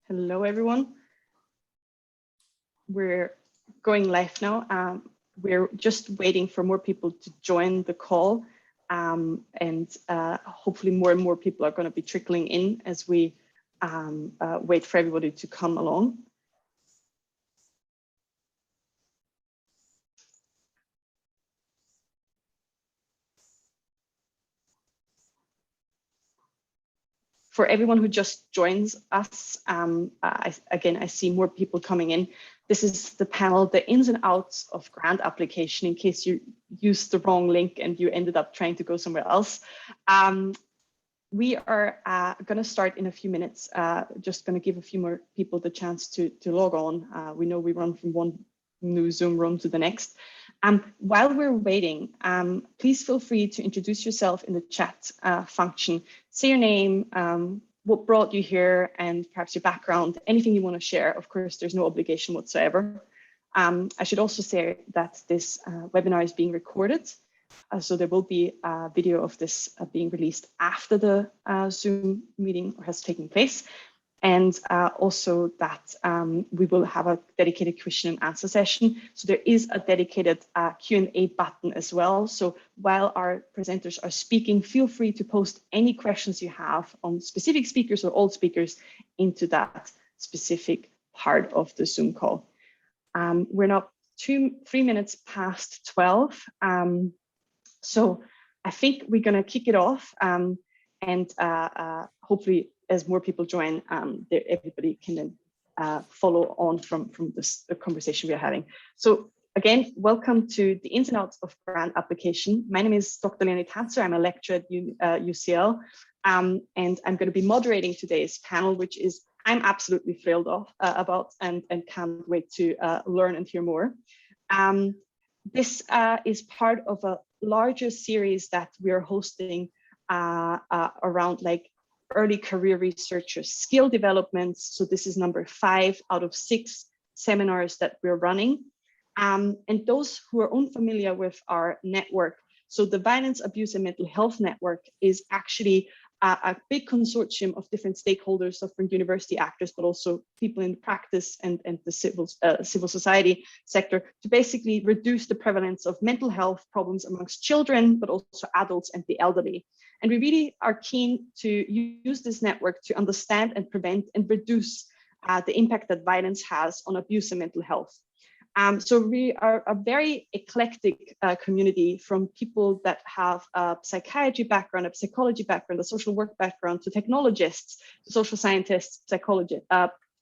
Hello, everyone. We're going live now. We're just waiting for more people to join the call. And hopefully more and more people are going to be trickling in as we wait for everybody to come along. For everyone who just joins us, again, I see more people coming in. This is the panel, the ins and outs of grant application, in case you used the wrong link and you ended up trying to go somewhere else. We are going to start in a few minutes, just going to give a few more people the chance to log on. We know we run from one new Zoom room to the next. While we're waiting, please feel free to introduce yourself in the chat function. Say your name, what brought you here, and perhaps your background, anything you want to share. Of course, there's no obligation whatsoever. I should also say that this webinar is being recorded. So there will be a video of this being released after the Zoom meeting has taken place. And also that we will have a dedicated question and answer session. So there is a dedicated Q&A button as well. So while our presenters are speaking, feel free to post any questions you have on specific speakers or all speakers into that specific part of the Zoom call. We're now 3 minutes past 12. So I think we're going to kick it off, and hopefully as more people join, everybody can then follow on from the conversation we are having. So again, welcome to the ins and outs of grant application. My name is Dr. Leonie Tatzer. I'm a lecturer at UCL, and I'm going to be moderating today's panel, which is I'm absolutely thrilled about and can't wait to learn and hear more. This is part of a larger series that we are hosting around like early career researchers skill developments. So this is number 5 out of 6 seminars that we're running. And those who are unfamiliar with our network, so the Violence, Abuse and Mental Health Network is actually a big consortium of different stakeholders, different university actors, but also people in practice and the civil society sector to basically reduce the prevalence of mental health problems amongst children, but also adults and the elderly. And we really are keen to use this network to understand and prevent and reduce the impact that violence has on abuse and mental health. So we are a very eclectic community, from people that have a psychiatry background, a psychology background, a social work background, to technologists, to social scientists, psychologists,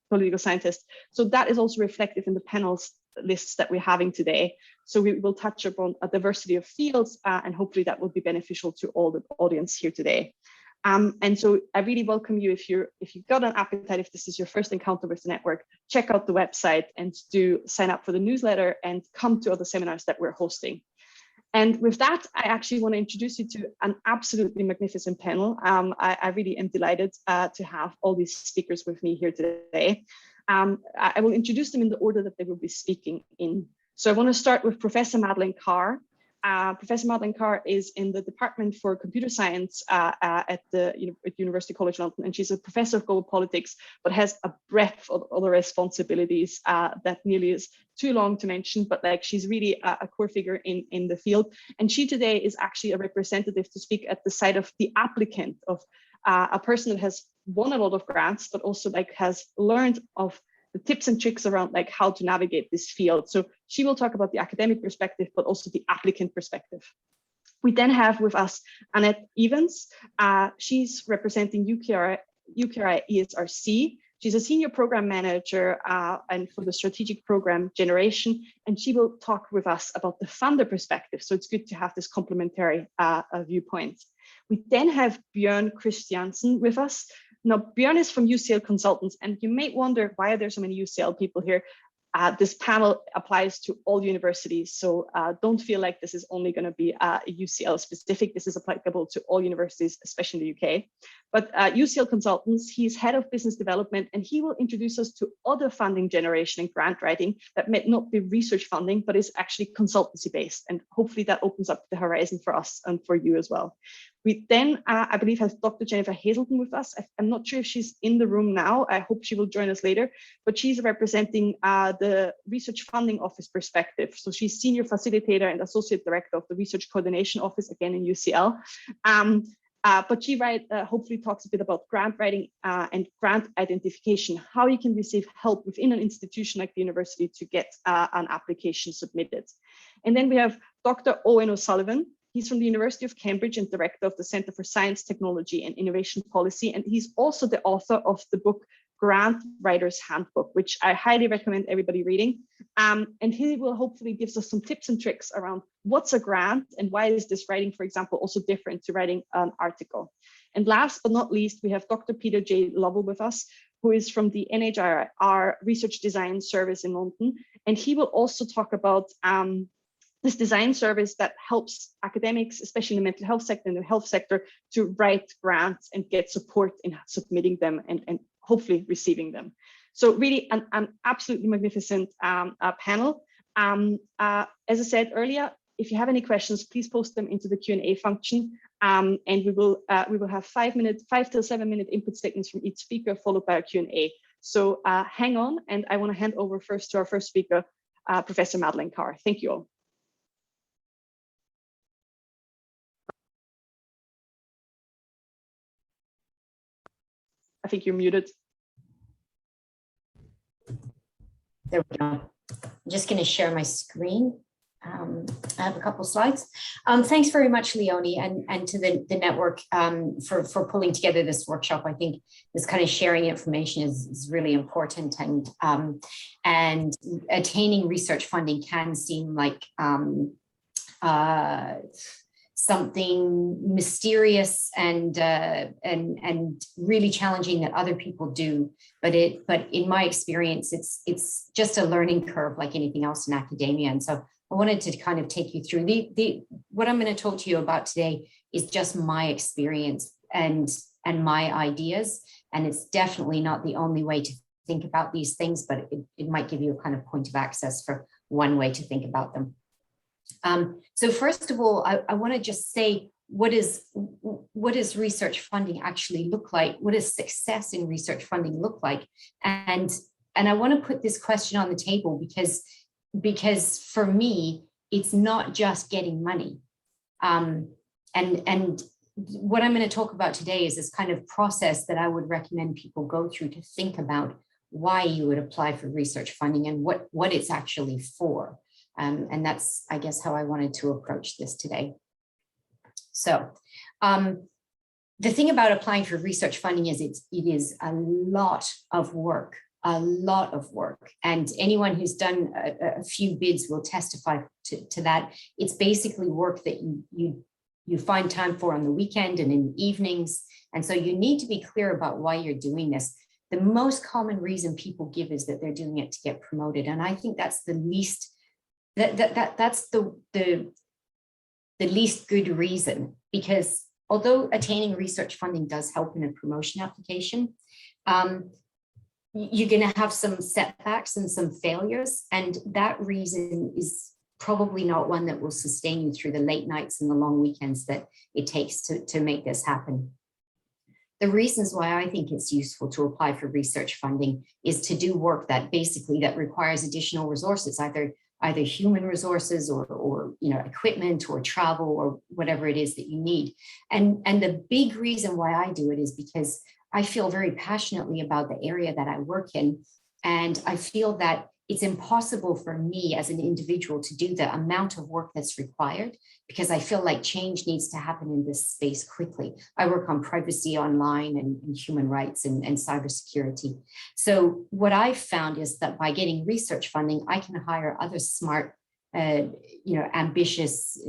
political scientists. So that is also reflected in the panels lists that we're having today. So we will touch upon a diversity of fields, and hopefully that will be beneficial to all the audience here today. And so I really welcome you, if you've got an appetite, if this is your first encounter with the network, check out the website and do sign up for the newsletter and come to other seminars that we're hosting. And with that, I actually want to introduce you to an absolutely magnificent panel. I really am delighted to have all these speakers with me here today. I will introduce them in the order that they will be speaking in. So I want to start with Professor Madeleine Carr. Professor Madeleine Carr is in the Department for Computer Science at University College London, and she's a professor of global politics, but has a breadth of other responsibilities that nearly is too long to mention, but like she's really a core figure in the field. And she today is actually a representative to speak at the side of the applicant, of a person that has won a lot of grants, but also like has learned of the tips and tricks around like how to navigate this field. So she will talk about the academic perspective, but also the applicant perspective. We then have with us Annette Evans. She's representing UKRI ESRC. She's a senior program manager and for the strategic program generation, and she will talk with us about the funder perspective. So it's good to have this complementary viewpoint. We then have Björn Christiansen with us. Now, Björn is from UCL Consultants, and you may wonder, why are there so many UCL people here? This panel applies to all universities, so don't feel like this is only going to be UCL specific. This is applicable to all universities, especially in the UK. But UCL Consultants, he's head of business development, and he will introduce us to other funding generation and grant writing that may not be research funding, but is actually consultancy based. And hopefully that opens up the horizon for us and for you as well. We then, I believe, have Dr. Jennifer Hazelton with us. I'm not sure if she's in the room now. I hope she will join us later, but she's representing the Research Funding Office perspective. So she's Senior Facilitator and Associate Director of the Research Coordination Office, again in UCL. But she hopefully talks a bit about grant writing and grant identification, how you can receive help within an institution like the university to get an application submitted. And then we have Dr. Owen O'Sullivan. He's from the University of Cambridge and Director of the Center for Science, Technology and Innovation Policy. And he's also the author of the book Grant Writer's Handbook, which I highly recommend everybody reading. And he will hopefully give us some tips and tricks around what's a grant and why is this writing, for example, also different to writing an article. And last but not least, we have Dr. Peter J. Lovell with us, who is from the NHIR Research Design Service in London. And he will also talk about this design service that helps academics, especially in the mental health sector and the health sector, to write grants and get support in submitting them and hopefully receiving them. So really an absolutely magnificent panel. As I said earlier, if you have any questions, please post them into the Q&A function. And we will have 5 to 7 minute input statements from each speaker, followed by a Q&A. So hang on, and I want to hand over first to our first speaker, Professor Madeleine Carr. Thank you all. I think you're muted. There we go. I'm just going to share my screen. I have a couple slides. Thanks very much, Leonie, and to the network for pulling together this workshop. I think this kind of sharing information is really important, and attaining research funding can seem like something mysterious and really challenging that other people do, but in my experience, it's just a learning curve like anything else in academia. And so I wanted to kind of take you through what I'm going to talk to you about today is just my experience and my ideas, and it's definitely not the only way to think about these things, but it might give you a kind of point of access for one way to think about them. So first of all, I want to just say, what does research funding actually look like? What does success in research funding look like? And I want to put this question on the table because for me, it's not just getting money. And what I'm going to talk about today is this kind of process that I would recommend people go through to think about why you would apply for research funding and what it's actually for. And that's, I guess, how I wanted to approach this today. So the thing about applying for research funding is it is a lot of work, And anyone who's done a few bids will testify to that. It's basically work that you find time for on the weekend and in evenings. And so you need to be clear about why you're doing this. The most common reason people give is that they're doing it to get promoted. And I think that's the least that's the least good reason, because although attaining research funding does help in a promotion application, you're going to have some setbacks and some failures, and that reason is probably not one that will sustain you through the late nights and the long weekends that it takes to make this happen. The reasons why I think it's useful to apply for research funding is to do work that requires additional resources, either human resources or equipment or travel or whatever it is that you need. And the big reason why I do it is because I feel very passionately about the area that I work in. And I feel that it's impossible for me as an individual to do the amount of work that's required, because I feel like change needs to happen in this space quickly. I work on privacy online and human rights and cybersecurity. So what I've found is that by getting research funding, I can hire other smart, ambitious,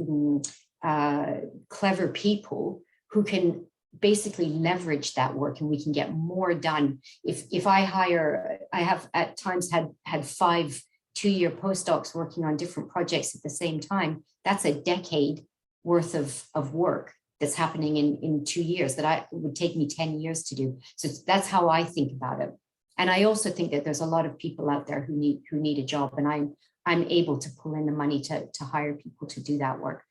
clever people who can basically leverage that work, and we can get more done. If I have at times had 5 2-year postdocs working on different projects at the same time. That's a decade worth of work that's happening in 2 years that would take me 10 years to do. So that's how I think about it. And I also think that there's a lot of people out there who need a job, and I'm able to pull in the money to hire people to do that work.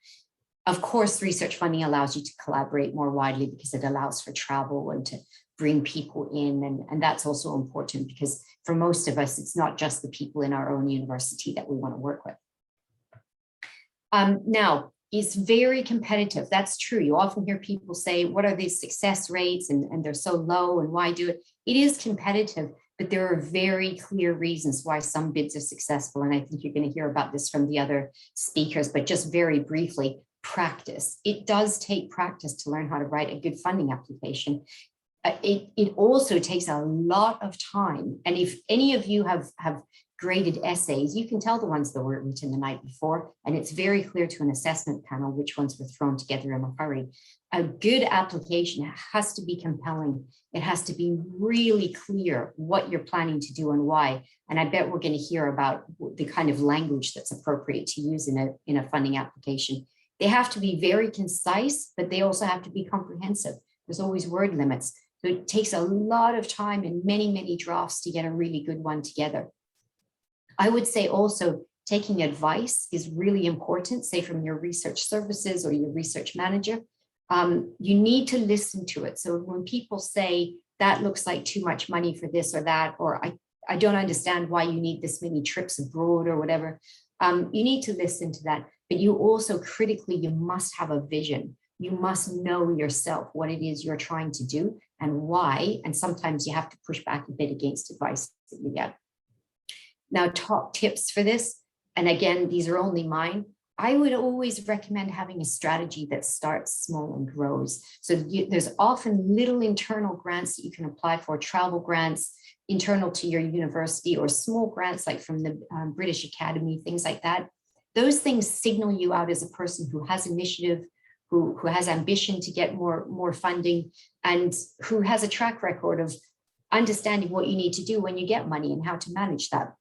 Of course, research funding allows you to collaborate more widely because it allows for travel and to bring people in. And that's also important because for most of us, it's not just the people in our own university that we want to work with. Now, it's very competitive. That's true. You often hear people say, what are these success rates? And they're so low, and why do it? It is competitive, but there are very clear reasons why some bids are successful. And I think you're going to hear about this from the other speakers, but just very briefly, practice. It does take practice to learn how to write a good funding application. It also takes a lot of time. And if any of you have graded essays, you can tell the ones that were written the night before, and it's very clear to an assessment panel which ones were thrown together in a hurry. A good application has to be compelling. It has to be really clear what you're planning to do and why. And I bet we're going to hear about the kind of language that's appropriate to use in a funding application. They have to be very concise, but they also have to be comprehensive. There's always word limits. So it takes a lot of time and many, many drafts to get a really good one together. I would say also taking advice is really important, say from your research services or your research manager. You need to listen to it. So when people say that looks like too much money for this or that, or I don't understand why you need this many trips abroad or whatever, you need to listen to that. But you also critically, you must have a vision. You must know yourself what it is you're trying to do and why. And sometimes you have to push back a bit against advice that you get. Now, top tips for this, and again, these are only mine. I would always recommend having a strategy that starts small and grows. So there's often little internal grants that you can apply for, travel grants, internal to your university, or small grants like from the British Academy, things like that. Those things signal you out as a person who has initiative, who has ambition to get more funding, and who has a track record of understanding what you need to do when you get money and how to manage that.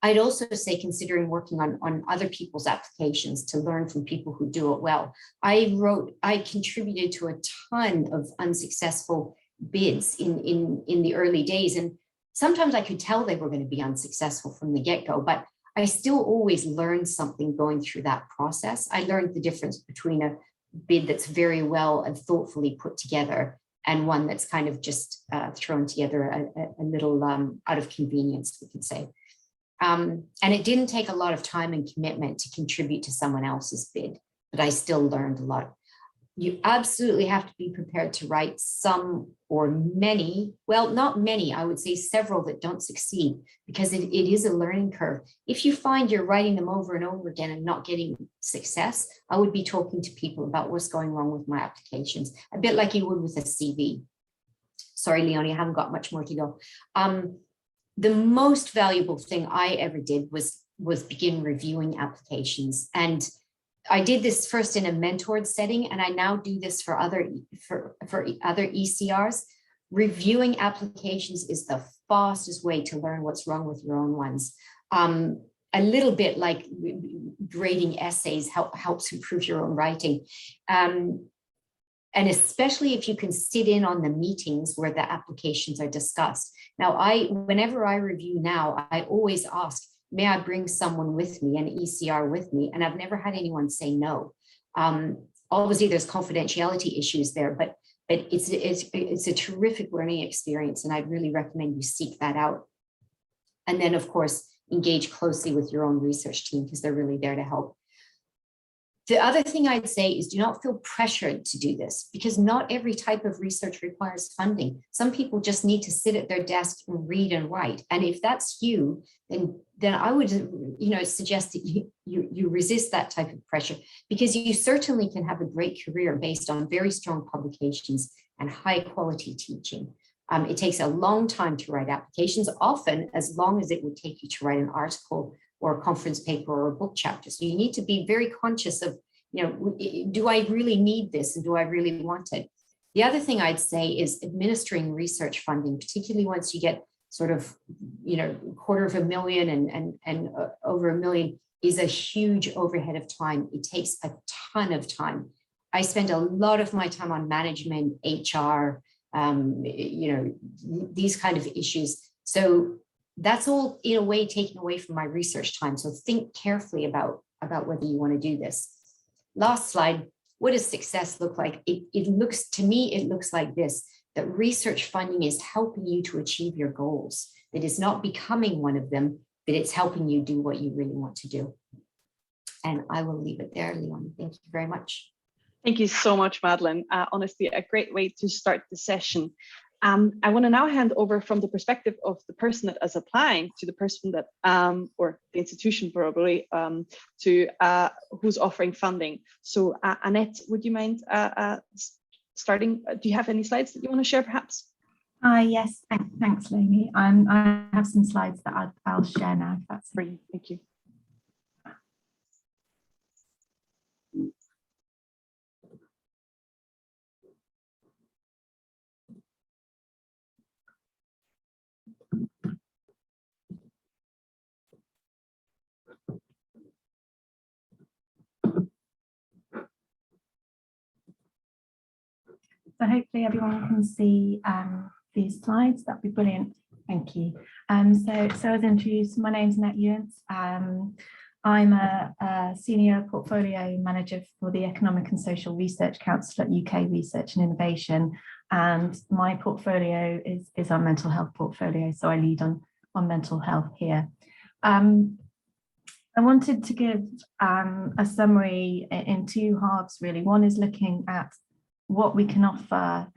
I'd also say considering working on other people's applications to learn from people who do it well. I contributed to a ton of unsuccessful bids in the early days. And sometimes I could tell they were going to be unsuccessful from the get-go, but I still always learned something going through that process. I learned the difference between a bid that's very well and thoughtfully put together and one that's kind of just thrown together a little out of convenience, we could say. And it didn't take a lot of time and commitment to contribute to someone else's bid, but I still learned a lot. You absolutely have to be prepared to write some or many, well, not many, I would say several that don't succeed, because it is a learning curve. If you find you're writing them over and over again and not getting success, I would be talking to people about what's going wrong with my applications, a bit like you would with a CV. Sorry, Leonie, I haven't got much more to go. The most valuable thing I ever did was begin reviewing applications. And I did this first in a mentored setting, and I now do this for other ECRs. Reviewing applications is the fastest way to learn what's wrong with your own ones. A little bit like grading essays helps improve your own writing. And especially if you can sit in on the meetings where the applications are discussed. Now, whenever I review now, I always ask, may I bring someone with me, an ECR with me? And I've never had anyone say no. Obviously, there's confidentiality issues there, but it's a terrific learning experience, and I'd really recommend you seek that out. And then, of course, engage closely with your own research team because they're really there to help. The other thing I'd say is do not feel pressured to do this, because not every type of research requires funding. Some people just need to sit at their desk and read and write. And if that's you, then I would suggest that you resist that type of pressure, because you certainly can have a great career based on very strong publications and high quality teaching. It takes a long time to write applications, often as long as it would take you to write an article or a conference paper or a book chapter. So you need to be very conscious of, do I really need this and do I really want it? The other thing I'd say is administering research funding, particularly once you get sort of, $250,000 and over $1 million, is a huge overhead of time. It takes a ton of time. I spend a lot of my time on management, HR, these kind of issues. So that's all in a way taken away from my research time. So think carefully about whether you want to do this. last slide, what does success look like? It looks, to me, it looks like this, that research funding is helping you to achieve your goals, that it's not becoming one of them, but it's helping you do what you really want to do. And I will leave it there, Leon. Thank you very much. Thank you so much, Madeline. Honestly, a great way to start the session. I want to now hand over from the perspective of the person that is applying to the person that, or the institution probably, to who's offering funding. So Annette, would you mind starting? Do you have any slides that you want to share perhaps? Yes, thanks, Lainey. I have some slides that I'll share now. If that's brilliant. Thank you. So hopefully everyone can see these slides. That'd be brilliant. Thank you. So as introduced, my name's Annette Ewens. I'm a senior portfolio manager for the Economic and Social Research Council at UK Research and Innovation, and my portfolio is our mental health portfolio. So I lead on mental health here. I wanted to give a summary in two halves, really. One is looking at what we can offer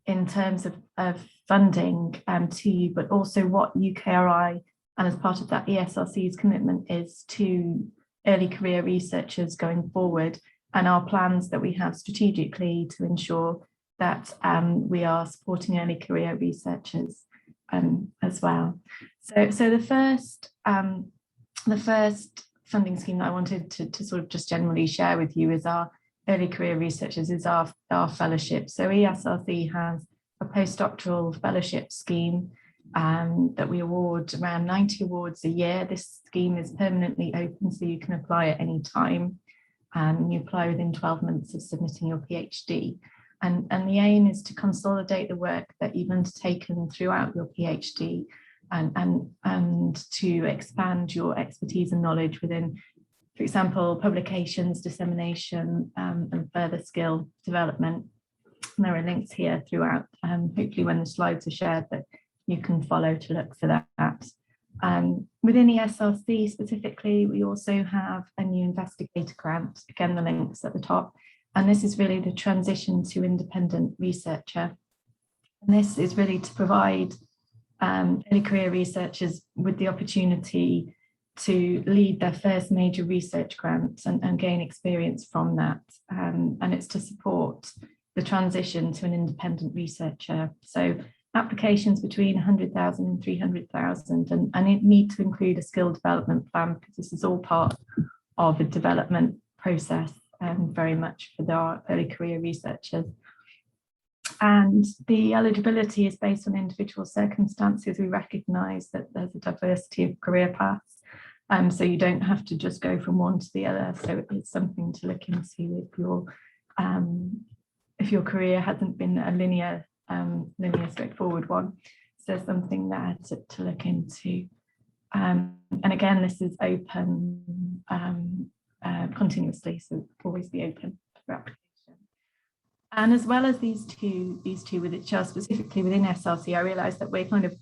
in terms of funding to you, but also what UKRI and as part of that ESRC's commitment is to early career researchers going forward, and our plans that we have strategically to ensure that we are supporting early career researchers as well. So the first funding scheme that I wanted to sort of just generally share with you is our early career researchers, is our fellowship. So ESRC has a postdoctoral fellowship scheme that we award around 90 awards a year. This scheme is permanently open, so you can apply at any time. You apply within 12 months of submitting your PhD. And the aim is to consolidate the work that you've undertaken throughout your PhD and to expand your expertise and knowledge within, for example, publications, dissemination, and further skill development. And there are links here throughout, hopefully when the slides are shared, that you can follow to look for that. Within the SRC specifically, we also have a new investigator grant, again, the links at the top. And this is really the transition to independent researcher. And this is really to provide early career researchers with the opportunity to lead their first major research grant and gain experience from that. And it's to support the transition to an independent researcher. So applications between 100,000 and 300,000, and it need to include a skill development plan, because this is all part of a development process very much for our early career researchers. And the eligibility is based on individual circumstances. We recognise that there's a diversity of career paths, so you don't have to just go from one to the other. So it's something to look into if your career hasn't been a linear, straightforward one. So there's something there to look into. And again, this is open continuously, so always be open for application. And as well as these two with each other, specifically within SRC, I realised that we're kind of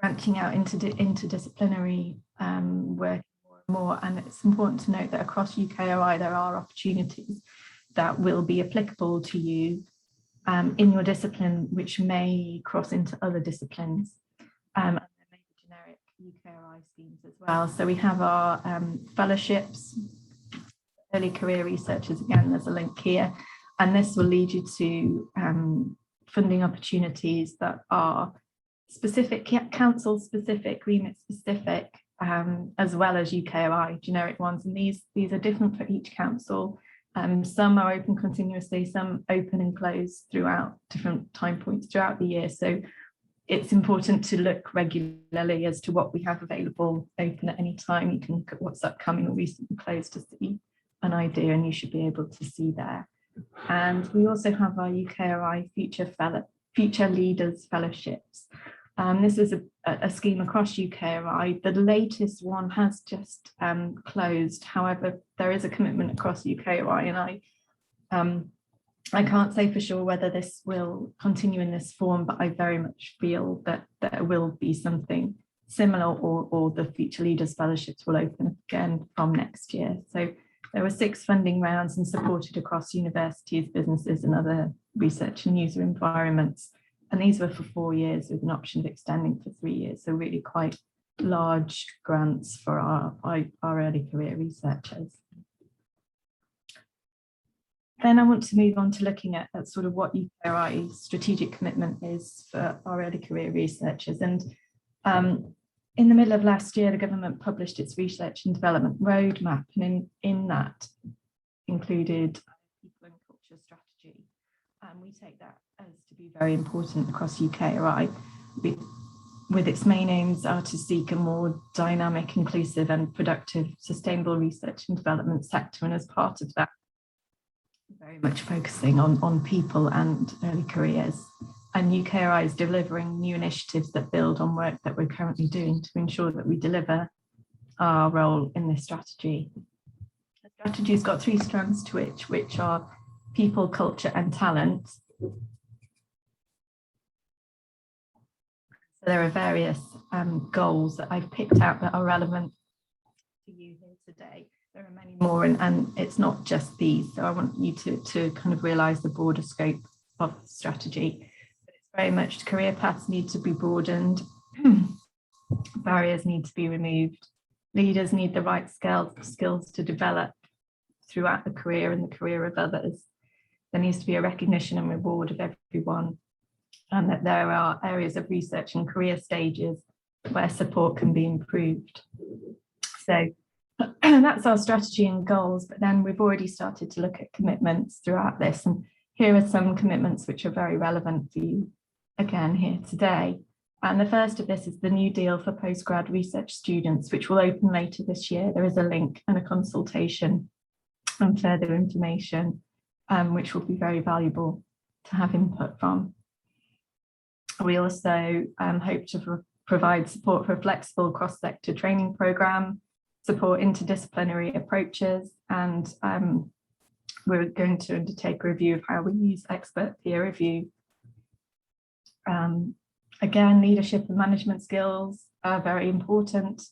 branching out into interdisciplinary work more and more. And it's important to note that across UKRI, there are opportunities that will be applicable to you in your discipline, which may cross into other disciplines. And there may be generic UKRI schemes as well. So we have our fellowships, early career researchers. Again, there's a link here. And this will lead you to funding opportunities that are specific, council specific, remit specific, as well as UKRI generic ones. And these are different for each council. Some are open continuously, some open and closed throughout different time points throughout the year. So it's important to look regularly as to what we have available open at any time. You can look at what's upcoming or recently closed to see an idea, and you should be able to see there. And we also have our UKRI Future Leaders Fellowships. This was a scheme across UKRI. The latest one has just closed. However, there is a commitment across UKRI, and I can't say for sure whether this will continue in this form, but I very much feel that there will be something similar, or the Future Leaders Fellowships will open again from next year. So there were 6 funding rounds and supported across universities, businesses, and other research and user environments. And these were for 4 years with an option of extending for 3 years. So really quite large grants for our early career researchers. Then I want to move on to looking at sort of what UKRI's strategic commitment is for our early career researchers. And in the middle of last year, the government published its research and development roadmap, and in that included people and culture strategy. And we take that as to be very important across UKRI, with its main aims are to seek a more dynamic, inclusive and productive sustainable research and development sector. And as part of that, very much focusing on people and early careers. And UKRI is delivering new initiatives that build on work that we're currently doing to ensure that we deliver our role in this strategy. The strategy's got 3 strands to it, which are people, culture and talent. So there are various goals that I've picked out that are relevant to you here today. There are many more, and it's not just these. So I want you to kind of realise the broader scope of the strategy. But it's very much career paths need to be broadened, barriers need to be removed, leaders need the right skills to develop throughout the career and the career of others. There needs to be a recognition and reward of everyone, and that there are areas of research and career stages where support can be improved. So that's our strategy and goals, but then we've already started to look at commitments throughout this, and here are some commitments which are very relevant for you again here today. And the first of this is the new deal for postgrad research students, which will open later this year. There is a link and a consultation and further information, which will be very valuable to have input from. We also hope to provide support for a flexible cross-sector training programme, support interdisciplinary approaches, and we're going to undertake a review of how we use expert peer review. Again, leadership and management skills are very important,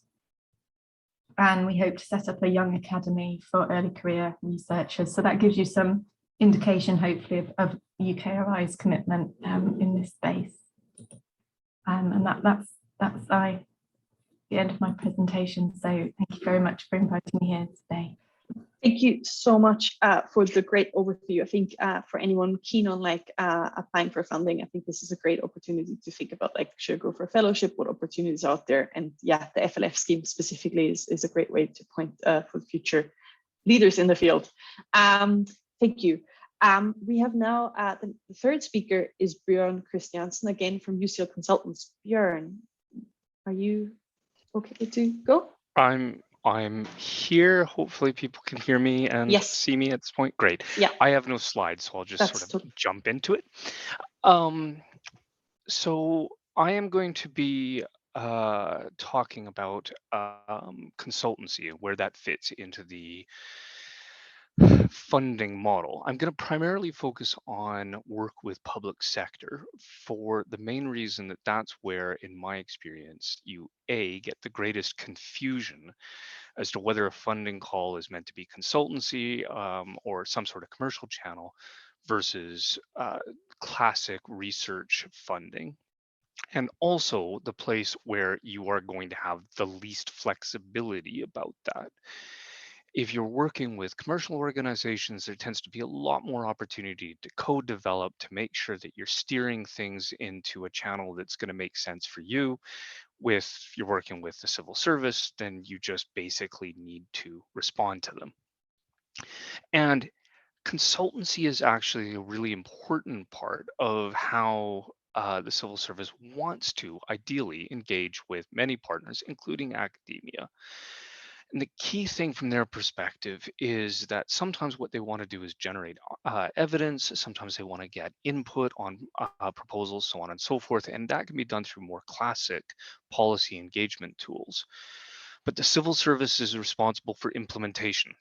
and we hope to set up a young academy for early career researchers. So that gives you some indication, hopefully, of UKRI's commitment in this space. And that's the end of my presentation. So thank you very much for inviting me here today. Thank you so much for the great overview. I think for anyone keen on applying for funding, I think this is a great opportunity to think about should I go for a fellowship, what opportunities are out there, and yeah, the FLF scheme specifically is a great way to point for future leaders in the field. Thank you. We have now the third speaker is Björn Christiansen, again from UCL Consultants. Björn, are you okay to go? I'm here. Hopefully people can hear me and see me at this point. Great. Yeah. I have no slides, so I'll just jump into it. So I am going to be talking about consultancy and where that fits into the funding model. I'm going to primarily focus on work with public sector for the main reason that that's where, in my experience, you get the greatest confusion as to whether a funding call is meant to be consultancy or some sort of commercial channel versus classic research funding. And also the place where you are going to have the least flexibility about that. If you're working with commercial organizations, there tends to be a lot more opportunity to co-develop, to make sure that you're steering things into a channel that's going to make sense for you. If you're working with the civil service, then you just basically need to respond to them. And consultancy is actually a really important part of how the civil service wants to ideally engage with many partners, including academia. And the key thing from their perspective is that sometimes what they want to do is generate evidence. Sometimes they want to get input on proposals, so on and so forth. And that can be done through more classic policy engagement tools. But the civil service is responsible for implementation.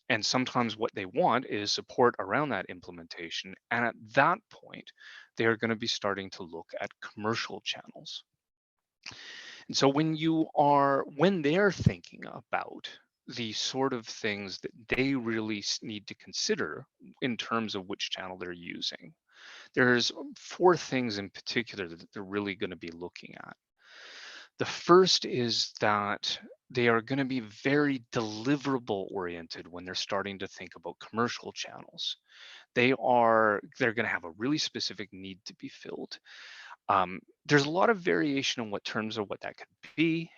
And sometimes what they want is support around that implementation. And at that point, they are going to be starting to look at commercial channels. And so when they're thinking about the sort of things that they really need to consider in terms of which channel they're using, there's four things in particular that they're really going to be looking at. The first is that they are going to be very deliverable oriented when they're starting to think about commercial channels. They're going to have a really specific need to be filled. There's a lot of variation in what terms of what that could be.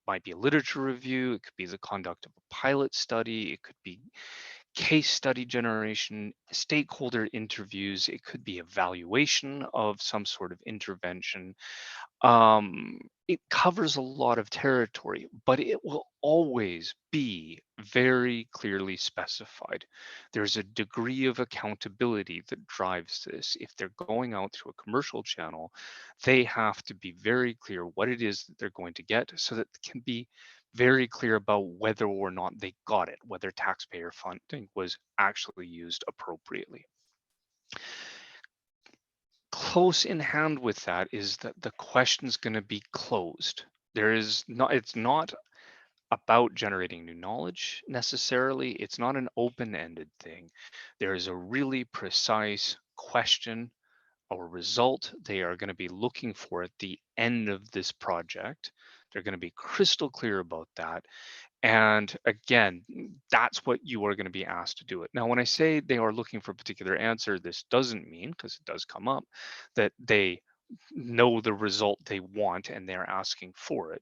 Might be a literature review. It could be the conduct of a pilot study. It could be case study generation, stakeholder interviews. It could be evaluation of some sort of intervention. It covers a lot of territory, but it will always be very clearly specified. There's a degree of accountability that drives this. If they're going out through a commercial channel, they have to be very clear what it is that they're going to get so that they can be very clear about whether or not they got it, whether taxpayer funding was actually used appropriately. Close in hand with that is that the question's going to be closed. It's not about generating new knowledge necessarily. It's not an open-ended thing. There is a really precise question or result they are going to be looking for at the end of this project. They're going to be crystal clear about that. And again, that's what you are going to be asked to do it. Now, when I say they are looking for a particular answer, this doesn't mean, because it does come up, that they know the result they want and they're asking for it.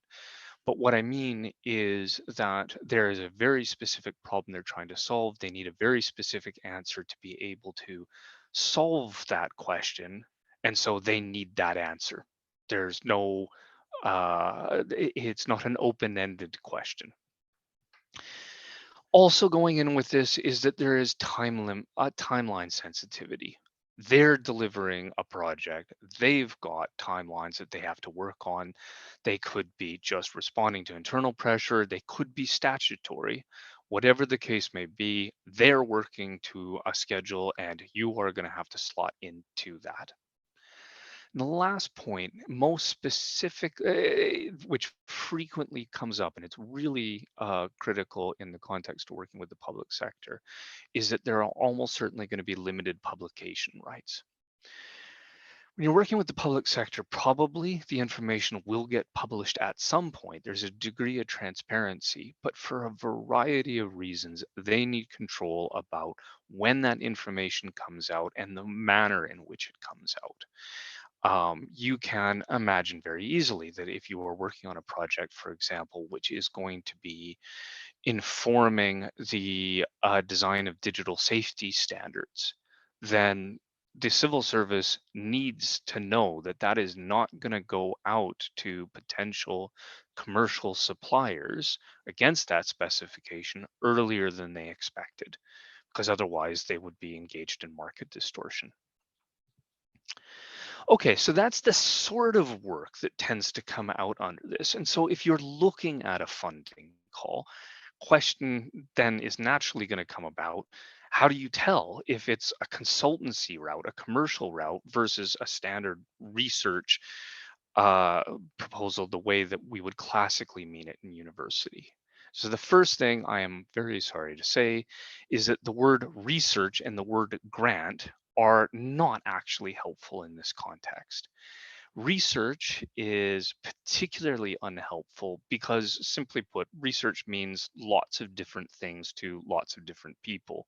But what I mean is that there is a very specific problem they're trying to solve. They need a very specific answer to be able to solve that question. And so they need that answer. There's no, it's not an open-ended question. Also going in with this is that there is timeline sensitivity. They're delivering a project. They've got timelines that they have to work on. They could be just responding to internal pressure. They could be statutory. Whatever the case may be, they're working to a schedule and you are going to have to slot into that. And the last point, most specific, which frequently comes up, and it's really critical in the context of working with the public sector, is that there are almost certainly going to be limited publication rights. When you're working with the public sector, probably the information will get published at some point. There's a degree of transparency, but for a variety of reasons, they need control about when that information comes out and the manner in which it comes out. You can imagine very easily that if you are working on a project, for example, which is going to be informing the design of digital safety standards, then the civil service needs to know that that is not going to go out to potential commercial suppliers against that specification earlier than they expected, because otherwise they would be engaged in market distortion. Okay, so that's the sort of work that tends to come out under this. And so if you're looking at a funding call, question then is naturally going to come about. How do you tell if it's a consultancy route, a commercial route versus a standard research proposal, the way that we would classically mean it in university? So the first thing I am very sorry to say is that the word research and the word grant are not actually helpful in this context. Research is particularly unhelpful because, simply put, research means lots of different things to lots of different people.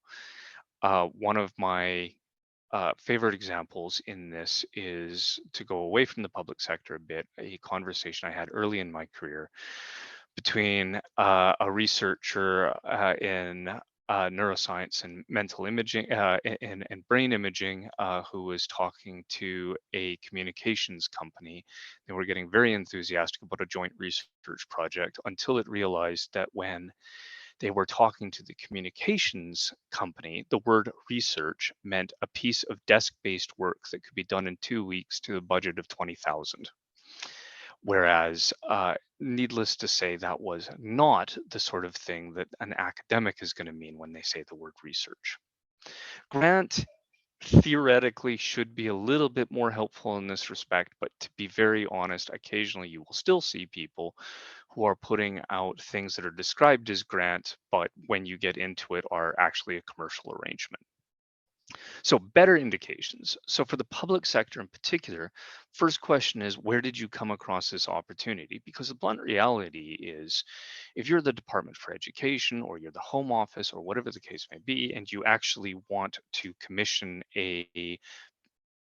One of my favorite examples in this is, to go away from the public sector a bit, a conversation I had early in my career between a researcher in neuroscience and mental imaging and brain imaging who was talking to a communications company. They were getting very enthusiastic about a joint research project until it realized that when they were talking to the communications company, the word research meant a piece of desk-based work that could be done in 2 weeks to a budget of 20,000. Whereas, needless to say, that was not the sort of thing that an academic is going to mean when they say the word research. Grant theoretically should be a little bit more helpful in this respect, but to be very honest, occasionally you will still see people who are putting out things that are described as grant, but when you get into it are actually a commercial arrangement. So better indications. So for the public sector in particular, first question is, where did you come across this opportunity? Because the blunt reality is, if you're the Department for Education or you're the Home Office or whatever the case may be, and you actually want to commission a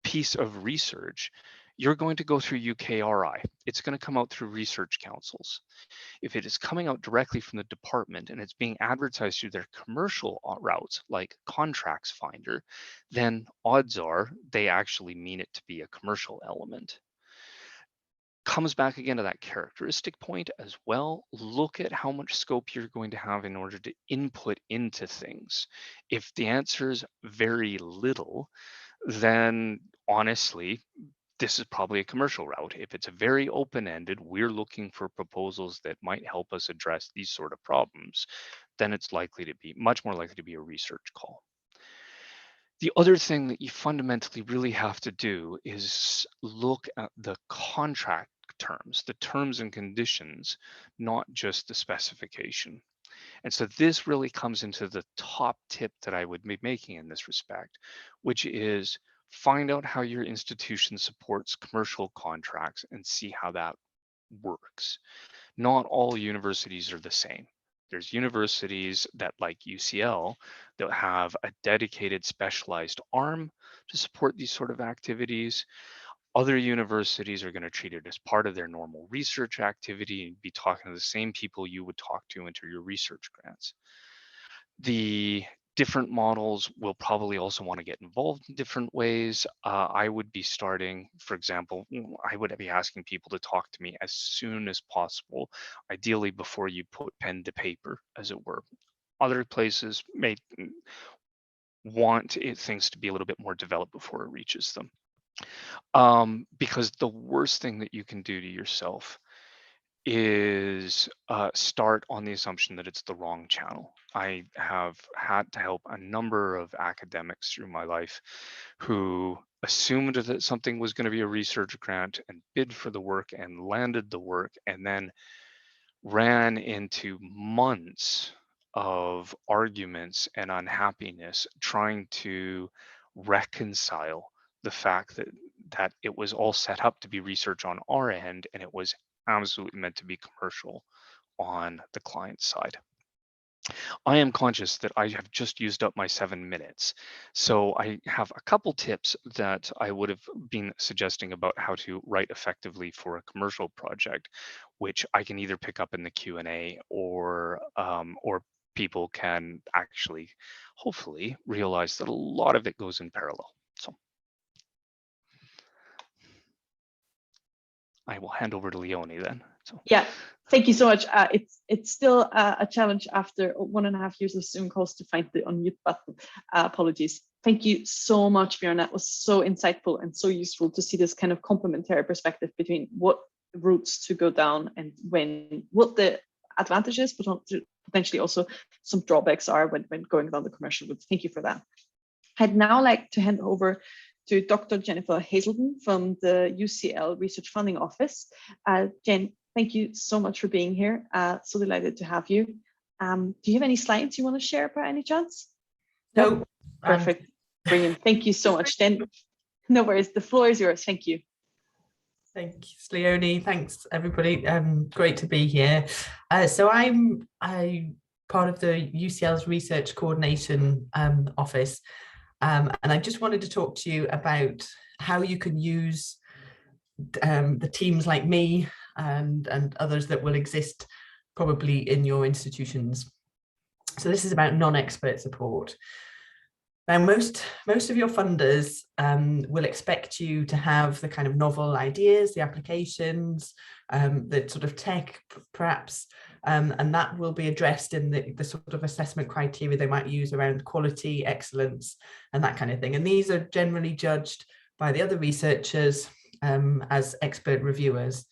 piece of research, you're going to go through UKRI. It's going to come out through research councils. If it is coming out directly from the department and it's being advertised through their commercial routes like Contracts Finder, then odds are they actually mean it to be a commercial element. Comes back again to that characteristic point as well. Look at how much scope you're going to have in order to input into things. If the answer is very little, then honestly, this is probably a commercial route. If it's very open-ended, we're looking for proposals that might help us address these sort of problems, then it's likely to be much more likely to be a research call. The other thing that you fundamentally really have to do is look at the contract terms, the terms and conditions, not just the specification. And so this really comes into the top tip that I would be making in this respect, which is find out how your institution supports commercial contracts and see how that works. Not all universities are the same. There's universities that, like UCL, that have a dedicated specialized arm to support these sort of activities. Other universities are going to treat it as part of their normal research activity and be talking to the same people you would talk to into your research grants. The different models will probably also want to get involved in different ways. I would be starting, for example, I would be asking people to talk to me as soon as possible, ideally before you put pen to paper, as it were. Other places may want things to be a little bit more developed before it reaches them. Because the worst thing that you can do to yourself is start on the assumption that it's the wrong channel. I have had to help a number of academics through my life who assumed that something was going to be a research grant and bid for the work and landed the work and then ran into months of arguments and unhappiness trying to reconcile the fact that it was all set up to be research on our end and it was absolutely meant to be commercial on the client side. I am conscious that I have just used up my 7 minutes. So I have a couple tips that I would have been suggesting about how to write effectively for a commercial project, which I can either pick up in the Q&A or people can actually, hopefully, realize that a lot of it goes in parallel. So I will hand over to Leonie then. So. Yeah, thank you so much. It's still a challenge after 1.5 years of Zoom calls to find the unmute button. Apologies. Thank you so much, Björn. That was so insightful and so useful to see this kind of complementary perspective between what routes to go down and what the advantages, but potentially also some drawbacks are when going down the commercial route. Thank you for that. I'd now like to hand over to Dr. Jennifer Hazelden from the UCL Research Funding Office. Jen, thank you so much for being here. So delighted to have you. Do you have any slides you want to share by any chance? No. Perfect. Brilliant. Thank you so much. Then, no worries. The floor is yours. Thank you. Thanks, Leonie. Thanks, everybody. Great to be here. So I'm part of the UCL's Research Coordination Office. And I just wanted to talk to you about how you can use the teams like me and others that will exist probably in your institutions. So this is about non-expert support. Now, most of your funders will expect you to have the kind of novel ideas, the applications, the sort of tech, perhaps, and that will be addressed in the sort of assessment criteria they might use around quality, excellence, and that kind of thing. And these are generally judged by the other researchers as expert reviewers.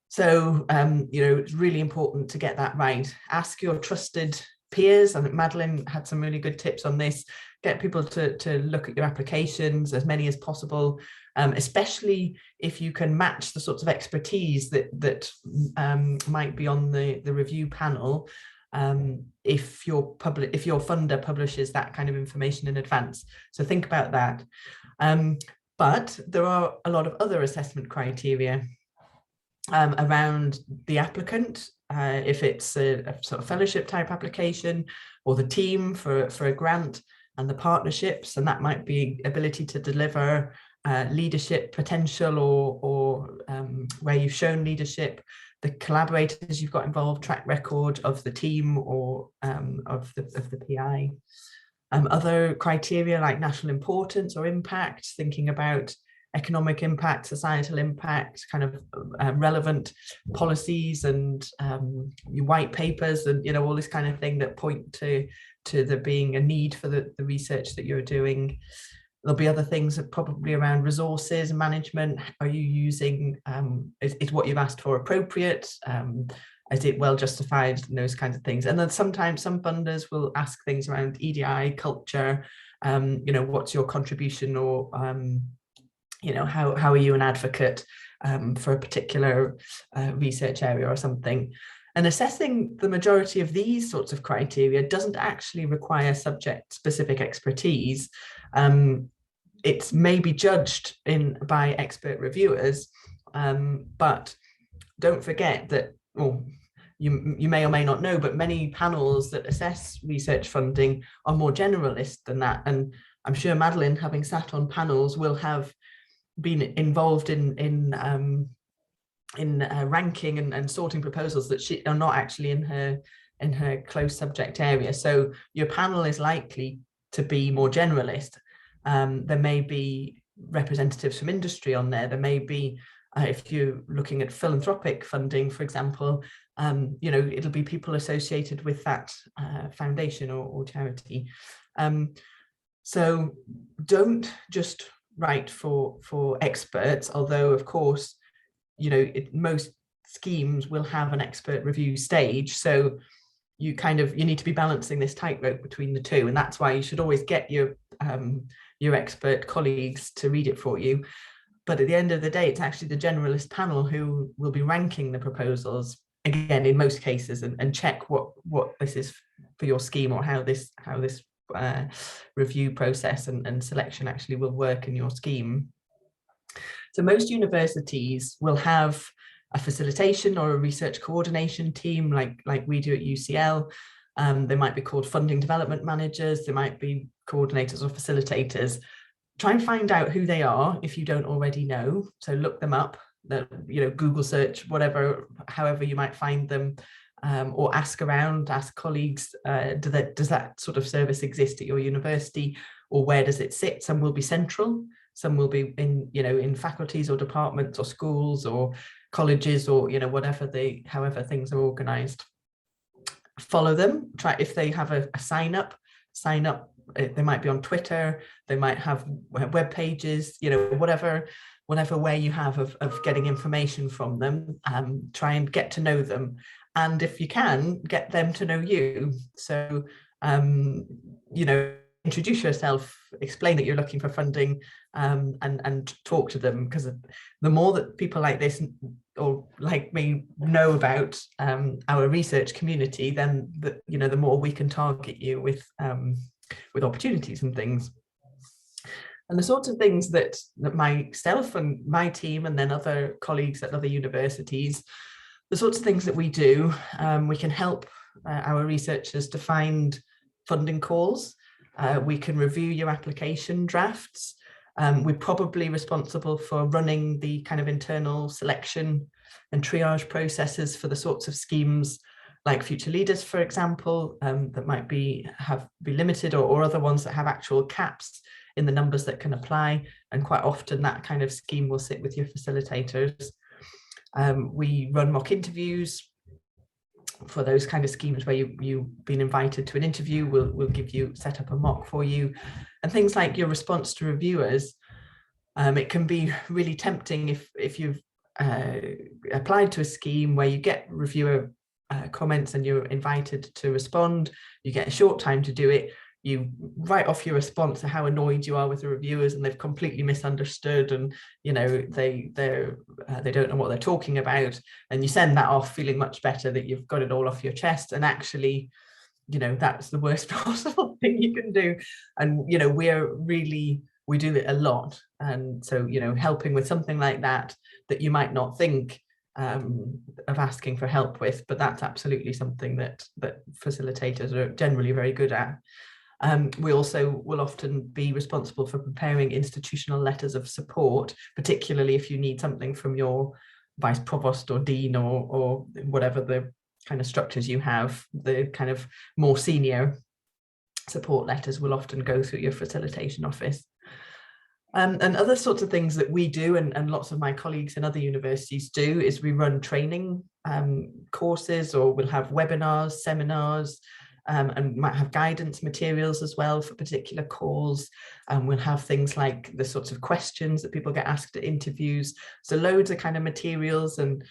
So, it's really important to get that right. Ask your trusted peers. I think Madeline had some really good tips on this. Get people to look at your applications, as many as possible, especially if you can match the sorts of expertise that might be on the review panel. If your funder publishes that kind of information in advance. So think about that. But there are a lot of other assessment criteria around the applicant, if it's a sort of fellowship type application, or the team for a grant, and the partnerships, and that might be ability to deliver leadership potential or where you've shown leadership, the collaborators you've got involved, track record of the team or of the PI. Other criteria like national importance or impact, thinking about economic impact, societal impact, kind of relevant policies and your white papers and all this kind of thing that point to there being a need for the research that you're doing. There'll be other things that probably around resources management. Are you using, is what you've asked for appropriate? Is it well justified? And those kinds of things. And then sometimes some funders will ask things around EDI, culture, what's your contribution, or how are you an advocate for a particular research area or something. And assessing the majority of these sorts of criteria doesn't actually require subject-specific expertise. It's maybe judged by expert reviewers, but don't forget that, well, you may or may not know, but many panels that assess research funding are more generalist than that. And I'm sure Madeline, having sat on panels, will have been involved in ranking and sorting proposals that are not actually in her close subject area. So your panel is likely to be more generalist. There may be representatives from industry on there. There may be, if you're looking at philanthropic funding, for example, it'll be people associated with that foundation or charity. So don't just write for experts, although of course, most schemes will have an expert review stage. So you need to be balancing this tightrope between the two. And that's why you should always get your expert colleagues to read it for you. But at the end of the day, it's actually the generalist panel who will be ranking the proposals, again, in most cases, and check what this is for your scheme, or how this review process and selection actually will work in your scheme. So most universities will have a facilitation or a research coordination team like we do at UCL. They might be called funding development managers, they might be coordinators or facilitators. Try and find out who they are if you don't already know. So look them up, Google search, whatever, however you might find them, or ask around, ask colleagues, does that sort of service exist at your university, or where does it sit? Some will be central, some will be in faculties or departments or schools or colleges, or however things are organized. Follow them. Try, if they have a sign up. They might be on Twitter, they might have web pages, whatever way you have of getting information from them. Try and get to know them, and if you can, get them to know you. So introduce yourself, explain that you're looking for funding, and talk to them, because the more that people like this or like me know about our research community, then the more we can target you with opportunities and things. And the sorts of things that myself and my team, and then other colleagues at other universities, the sorts of things that we do, we can help our researchers to find funding calls. We can review your application drafts. We're probably responsible for running the kind of internal selection and triage processes for the sorts of schemes like Future Leaders, for example, that might be limited, or other ones that have actual caps in the numbers that can apply. And quite often that kind of scheme will sit with your facilitators. We run mock interviews for those kind of schemes where you've been invited to an interview. We'll set up a mock for you. And things like your response to reviewers, it can be really tempting if you've applied to a scheme where you get reviewer comments and you're invited to respond. You get a short time to do it. You write off your response to how annoyed you are with the reviewers, and they've completely misunderstood, and they don't know what they're talking about, and you send that off feeling much better that you've got it all off your chest. And actually, that's the worst possible thing you can do. And we do it a lot. And so helping with something like that you might not think of asking for help with, but that's absolutely something that facilitators are generally very good at. We also will often be responsible for preparing institutional letters of support, particularly if you need something from your vice provost or dean or whatever the kind of structures you have. The kind of more senior support letters will often go through your facilitation office. And other sorts of things that we do, and lots of my colleagues in other universities do, is we run training courses, or we'll have webinars, seminars, and might have guidance materials as well for particular calls. We'll have things like the sorts of questions that people get asked at interviews. So loads of kind of materials and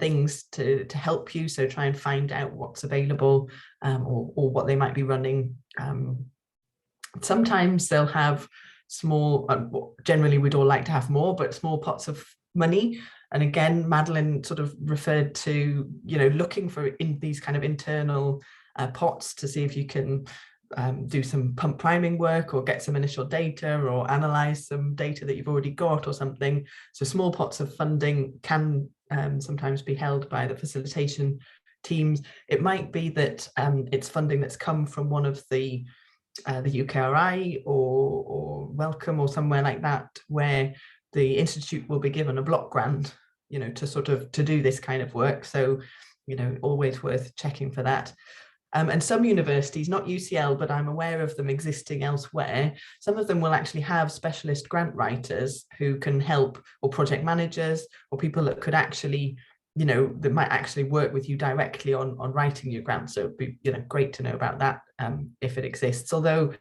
things to help you. So try and find out what's available, or what they might be running. Sometimes they'll have small, generally we'd all like to have more, but small pots of money. And again, Madeline sort of referred to, looking for in these kind of internal pots to see if you can do some pump priming work, or get some initial data, or analyze some data that you've already got or something. So small pots of funding can sometimes be held by the facilitation teams. It might be that it's funding that's come from one of the UKRI or Welcome or somewhere like that, where the institute will be given a block grant, to do this kind of work. So, always worth checking for that. And some universities, not UCL, but I'm aware of them existing elsewhere, some of them will actually have specialist grant writers who can help, or project managers, or people that could actually, that might actually work with you directly on writing your grant. So it'd be, great to know about that if it exists. Although,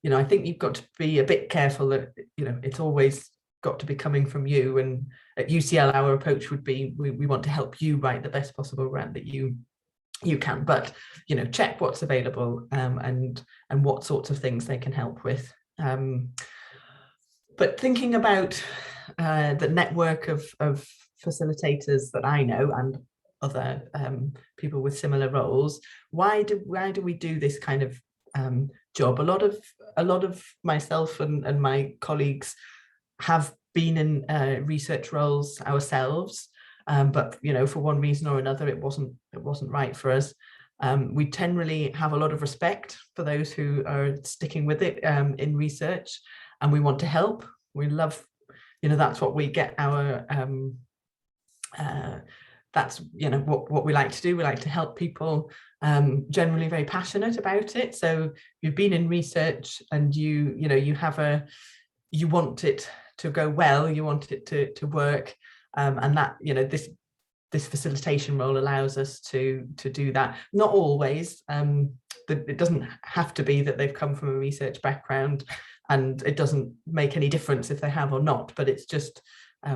I think you've got to be a bit careful that, it's always got to be coming from you. And at UCL, our approach would be, we want to help you write the best possible grant that you can, but check what's available and what sorts of things they can help with. But thinking about the network of facilitators that I know, and other people with similar roles, why do we do this kind of job? A lot of myself and my colleagues have been in research roles ourselves. But for one reason or another, it wasn't right for us. We generally have a lot of respect for those who are sticking with it in research, and we want to help. We love, that's what we get our. That's what we like to do. We like to help people. Generally very passionate about it. So you've been in research, and you want it to go well. You want it to work. And that, this facilitation role allows us to do that. Not always. It doesn't have to be that they've come from a research background, and it doesn't make any difference if they have or not, but it's just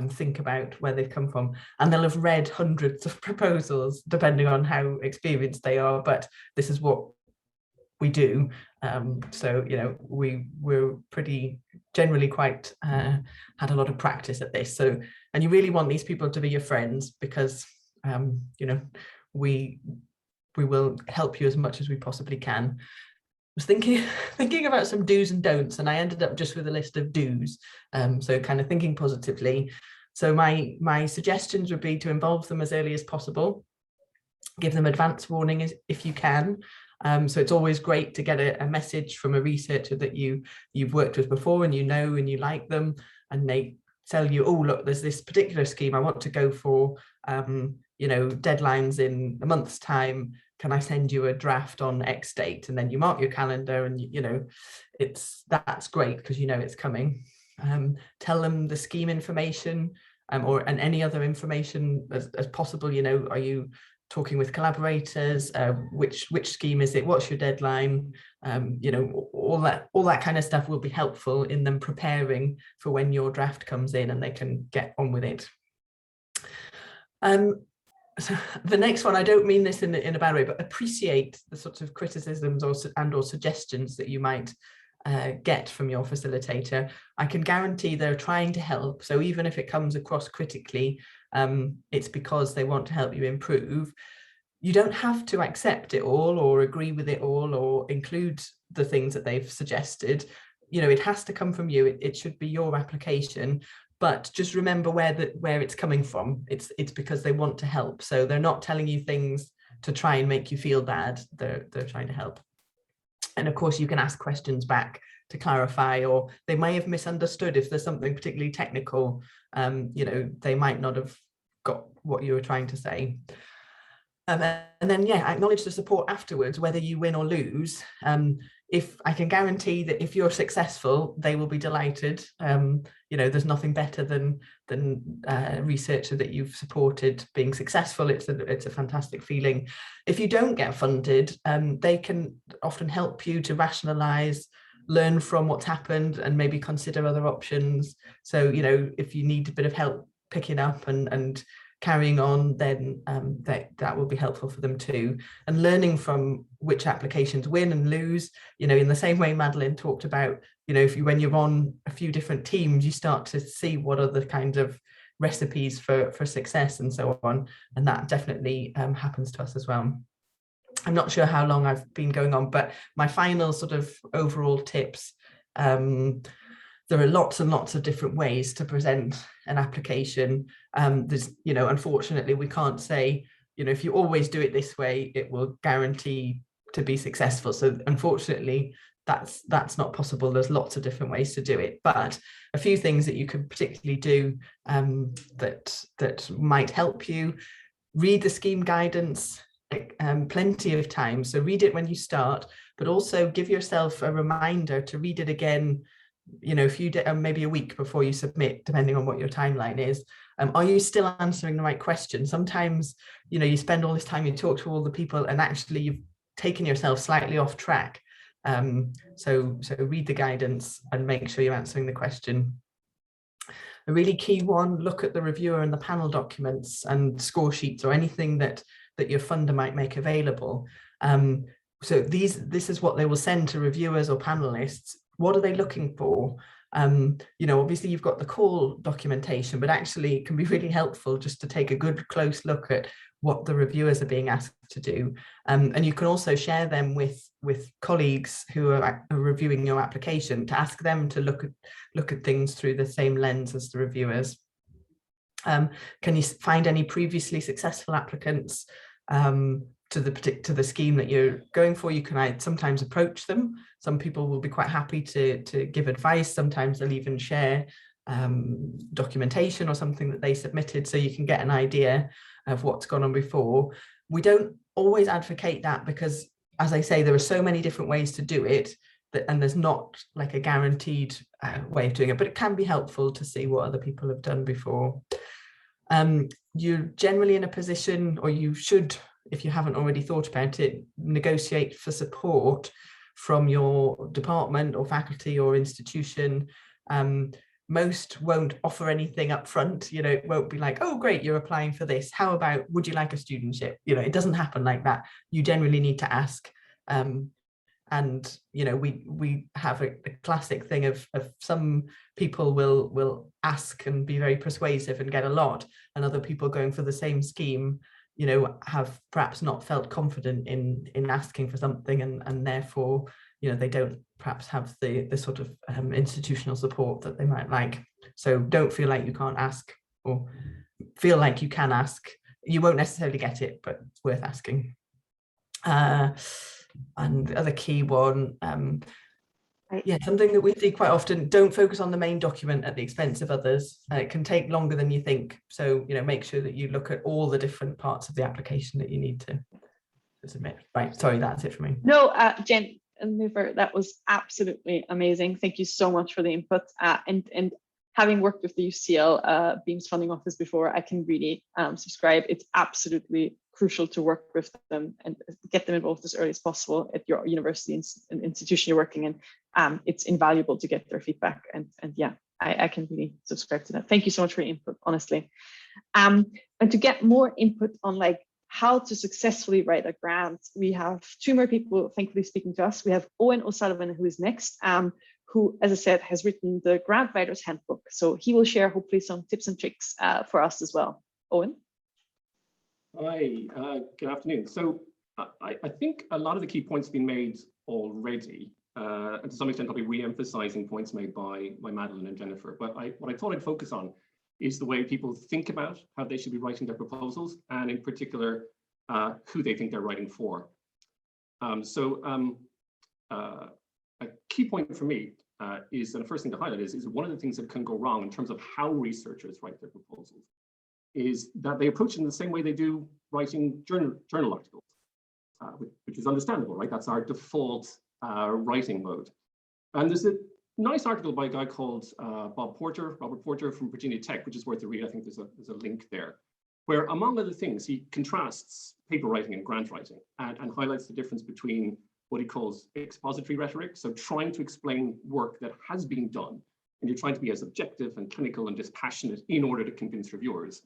think about where they've come from. And they'll have read hundreds of proposals, depending on how experienced they are, but this is what we do. So, we're pretty generally quite had a lot of practice at this. So, and you really want these people to be your friends, because, we will help you as much as we possibly can. I was thinking about some do's and don'ts, and I ended up just with a list of do's. So kind of thinking positively. So my suggestions would be to involve them as early as possible. Give them advance warning if you can. So it's always great to get a message from a researcher that you've worked with before, and and you like them, and they tell you, oh, look, there's this particular scheme I want to go for. deadlines in a month's time, can I send you a draft on X date? And then you mark your calendar, and that's great because it's coming. Tell them the scheme information and any other information as possible. Are you talking with collaborators? Which scheme is it? What's your deadline? All that kind of stuff will be helpful in them preparing for when your draft comes in and they can get on with it. So the next one, I don't mean this in a bad way, but appreciate the sorts of criticisms or suggestions that you might get from your facilitator. I can guarantee they're trying to help. So even if it comes across critically, it's because they want to help you improve. You don't have to accept it all or agree with it all or include the things that they've suggested. It has to come from you. It should be your application. But just remember where it's coming from. It's because they want to help. So they're not telling you things to try and make you feel bad. They're trying to help. And of course, you can ask questions back to clarify, or they may have misunderstood if there's something particularly technical. They might not have got what you were trying to say. And then, acknowledge the support afterwards, whether you win or lose. If I can guarantee that if you're successful, they will be delighted. There's nothing better than a researcher that you've supported being successful. It's a fantastic feeling. If you don't get funded, they can often help you to rationalize, learn from what's happened, and maybe consider other options. So, if you need a bit of help picking up and carrying on, then that will be helpful for them too. And learning from which applications win and lose, in the same way Madeline talked about, when you're on a few different teams, you start to see what are the kind of recipes for success and so on. And that definitely happens to us as well. I'm not sure how long I've been going on, but my final sort of overall tips, there are lots and lots of different ways to present an application. There's, unfortunately, we can't say, if you always do it this way, it will guarantee to be successful. So unfortunately, that's not possible. There's lots of different ways to do it, but a few things that you could particularly do that might help you. Read the scheme guidance plenty of time. So read it when you start, but also give yourself a reminder to read it again, a few days, maybe a week before you submit, depending on what your timeline is. Are you still answering the right question? Sometimes, you spend all this time, you talk to all the people, and actually you've taken yourself slightly off track. So read the guidance and make sure you're answering the question. A really key one, look at the reviewer and the panel documents and score sheets or anything that your funder might make available. So this is what they will send to reviewers or panelists. What are they looking for? Obviously you've got the call documentation, but actually it can be really helpful just to take a good close look at what the reviewers are being asked to do. And you can also share them with colleagues who are reviewing your application to ask them to look at things through the same lens as the reviewers. Can you find any previously successful applicants to the scheme that you're going for? You can sometimes approach them. Some people will be quite happy to give advice. Sometimes they'll even share documentation or something that they submitted, so you can get an idea of what's gone on before. We don't always advocate that because, as I say, there are so many different ways to do it, and there's not like a guaranteed way of doing it, but it can be helpful to see what other people have done before. You're generally in a position, or you should, if you haven't already thought about it, negotiate for support from your department or faculty or institution. Most won't offer anything up front. It won't be like, oh, great, you're applying for this. How about, would you like a studentship? It doesn't happen like that. You generally need to ask. And we have a classic thing of some people will ask and be very persuasive and get a lot, and other people going for the same scheme have perhaps not felt confident in asking for something, and therefore they don't perhaps have the sort of institutional support that they might like. So don't feel like you can't ask, or feel like you can ask. You won't necessarily get it, but it's worth asking. And the other key one, Yeah, something that we see quite often, don't focus on the main document at the expense of others. It can take longer than you think. So, make sure that you look at all the different parts of the application that you need to submit. Right, sorry, that's it for me. No, Jen and Nufer, that was absolutely amazing. Thank you so much for the input. And having worked with the UCL Beams Funding Office before, I can really subscribe. It's absolutely crucial to work with them and get them involved as early as possible at your university and institution you're working in. It's invaluable to get their feedback. And yeah, I can really subscribe to that. Thank you so much for your input, honestly. And to get more input on like how to successfully write a grant, we have two more people thankfully speaking to us. We have Owen O'Sullivan, who is next, who, as I said, has written the Grant Writer's Handbook. So he will share hopefully some tips and tricks for us as well. Owen? Hi, good afternoon. So I think a lot of the key points have been made already, and to some extent I'll be re-emphasizing points made by Madeline and Jennifer. But what I thought I'd focus on is the way people think about how they should be writing their proposals, and in particular, who they think they're writing for. A key point for me is, and the first thing to highlight is one of the things that can go wrong in terms of how researchers write their proposals is that they approach it in the same way they do writing journal articles, which is understandable, right? That's our default writing mode. And there's a nice article by a guy called Robert Porter from Virginia Tech, which is worth a read. I think there's a link there, where among other things, he contrasts paper writing and grant writing and highlights the difference between what he calls expository rhetoric, so trying to explain work that has been done, and you're trying to be as objective and clinical and dispassionate in order to convince reviewers,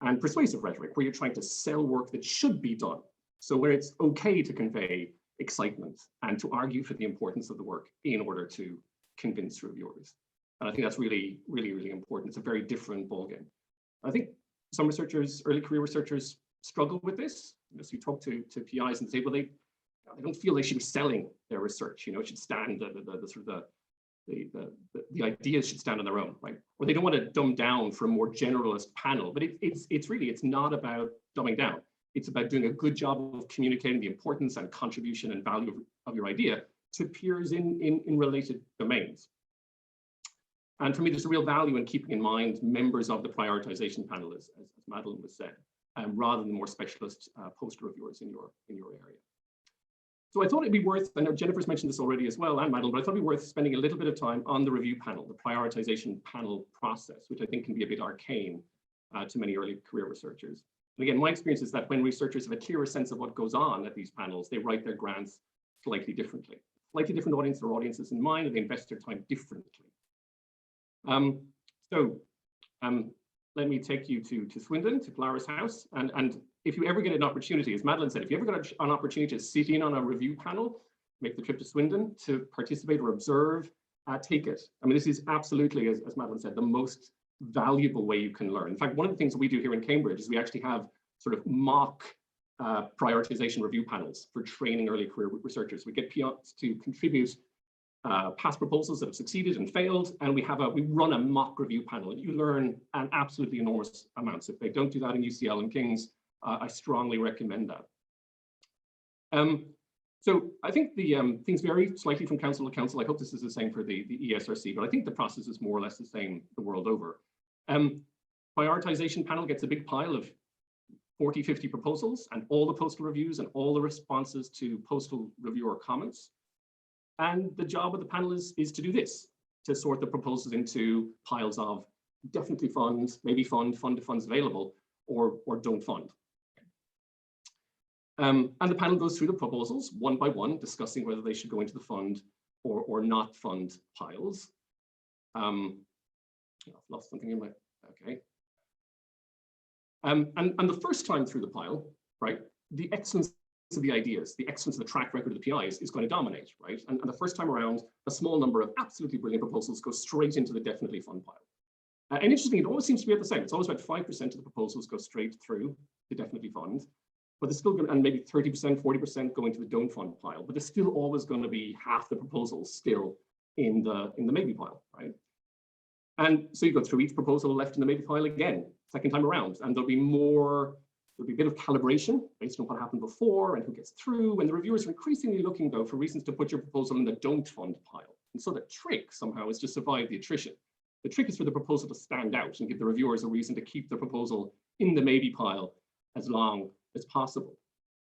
and persuasive rhetoric, where you're trying to sell work that should be done, so where it's okay to convey excitement and to argue for the importance of the work in order to convince reviewers. And I think that's really, really, really important. It's a very different ballgame. I think some researchers, early career researchers, struggle with this. So you talk to PIs and say, well, they don't feel they should be selling their research. It should stand the ideas should stand on their own, right? Or they don't want to dumb down for a more generalist panel. But it's not about dumbing down. It's about doing a good job of communicating the importance and contribution and value of your idea to peers in related domains. And for me, there's a real value in keeping in mind members of the prioritization panel, as Madeline was said, rather than more specialist poster reviewers in your area. So I thought it'd be worth, I know Jennifer's mentioned this already as well, and Madeline, but I thought it'd be worth spending a little bit of time on the review panel, the prioritization panel process, which I think can be a bit arcane to many early career researchers. And again, my experience is that when researchers have a clearer sense of what goes on at these panels, they write their grants slightly differently. Slightly different audience or audiences in mind, and they invest their time differently. Let me take you to Swindon, to Clara's house. And if you ever get an opportunity, as Madeline said, if you ever get an opportunity to sit in on a review panel, make the trip to Swindon to participate or observe, take it. I mean, this is absolutely, as Madeline said, the most valuable way you can learn. In fact, one of the things that we do here in Cambridge is we actually have sort of mock prioritization review panels for training early career researchers. We get PIs to contribute past proposals that have succeeded and failed, and we run a mock review panel, and you learn an absolutely enormous amount. So if they don't do that in UCL and King's, I strongly recommend that. So I think the things vary slightly from council to council. I hope this is the same for the ESRC, but I think the process is more or less the same the world over. Prioritization panel gets a big pile of 40, 50 proposals and all the postal reviews and all the responses to postal reviewer comments. And the job of the panel is to do this, to sort the proposals into piles of definitely fund, maybe fund to funds available, or don't fund. And the panel goes through the proposals one by one, discussing whether they should go into the fund or not fund piles. I've lost something in my, okay. And the first time through the pile, right, the excellence of the ideas, the excellence of the track record of the PIs is going to dominate, right? And the first time around, a small number of absolutely brilliant proposals go straight into the definitely fund pile. And interestingly, it always seems to be at the same. It's always about 5% of the proposals go straight through the definitely fund, but there's still going to, and maybe 30%, 40% go into the don't fund pile, but there's still always going to be half the proposals still in the maybe pile, right? And so you go through each proposal left in the maybe pile again, second time around, and there'll be a bit of calibration based on what happened before and who gets through. And the reviewers are increasingly looking, though, for reasons to put your proposal in the don't fund pile. And so the trick somehow is to survive the attrition. The trick is for the proposal to stand out and give the reviewers a reason to keep the proposal in the maybe pile as long as possible.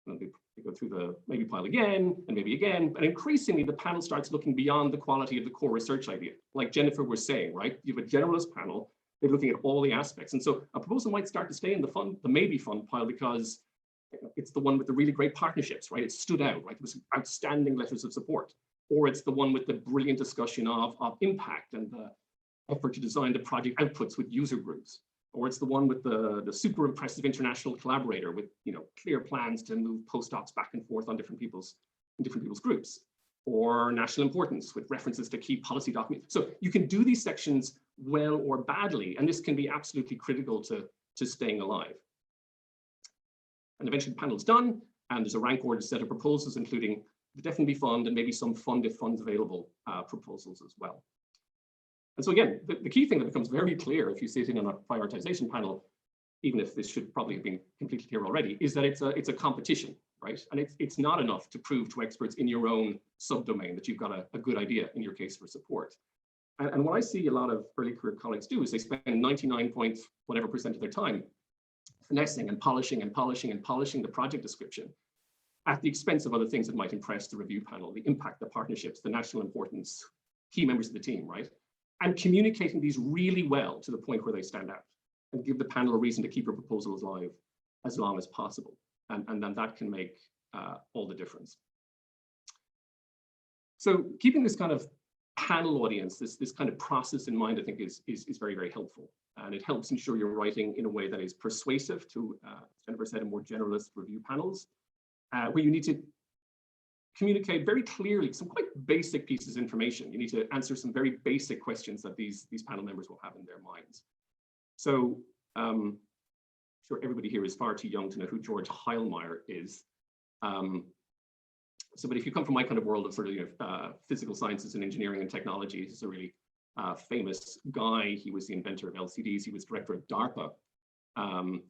And they go through the maybe pile again and maybe again, but increasingly the panel starts looking beyond the quality of the core research idea. Like Jennifer was saying, right? You have a generalist panel, they're looking at all the aspects. And so a proposal might start to stay in the maybe fund pile because it's the one with the really great partnerships, right? It stood out, right? It was outstanding letters of support. Or it's the one with the brilliant discussion of impact and the effort to design the project outputs with user groups. Or it's the one with the super impressive international collaborator with, you know, clear plans to move postdocs back and forth on different people's groups. Or national importance with references to key policy documents. So you can do these sections well or badly, and this can be absolutely critical to staying alive. And eventually the panel's done, and there's a rank ordered set of proposals, including the definitely fund and maybe some fund if funds available proposals as well. And so again, the key thing that becomes very clear if you sit in on a prioritization panel, even if this should probably have been completely clear already, is that it's a competition, right? And it's not enough to prove to experts in your own subdomain that you've got a good idea in your case for support. And what I see a lot of early career colleagues do is they spend 99% of their time finessing and polishing and polishing and polishing the project description at the expense of other things that might impress the review panel, the impact, the partnerships, the national importance, key members of the team, right? And communicating these really well to the point where they stand out and give the panel a reason to keep your proposal alive as long as possible. And then that can make all the difference. So keeping this kind of panel audience, this kind of process in mind, I think is very, very helpful. And it helps ensure you're writing in a way that is persuasive to, Jennifer said, a more generalist review panels, where you need to communicate very clearly some quite basic pieces of information. You need to answer some very basic questions that these panel members will have in their minds. So I'm sure everybody here is far too young to know who George Heilmeyer is. But if you come from my kind of world of sort of physical sciences and engineering and technology, he's a really famous guy. He was the inventor of LCDs. He was director of DARPA and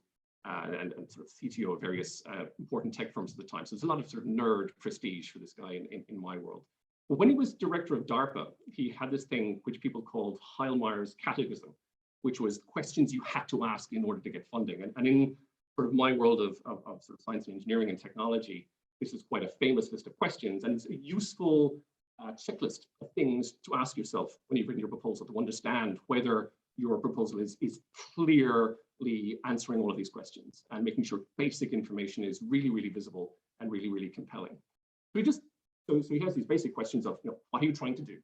sort of CTO of various important tech firms at the time. So there's a lot of sort of nerd prestige for this guy in my world. But when he was director of DARPA, he had this thing which people called Heilmeyer's Catechism, which was questions you had to ask in order to get funding. And in sort of my world of sort of science and engineering and technology, this is quite a famous list of questions, and it's a useful checklist of things to ask yourself when you've written your proposal to understand whether your proposal is clearly answering all of these questions and making sure basic information is really, really visible and really, really compelling. So he has these basic questions of, what are you trying to do?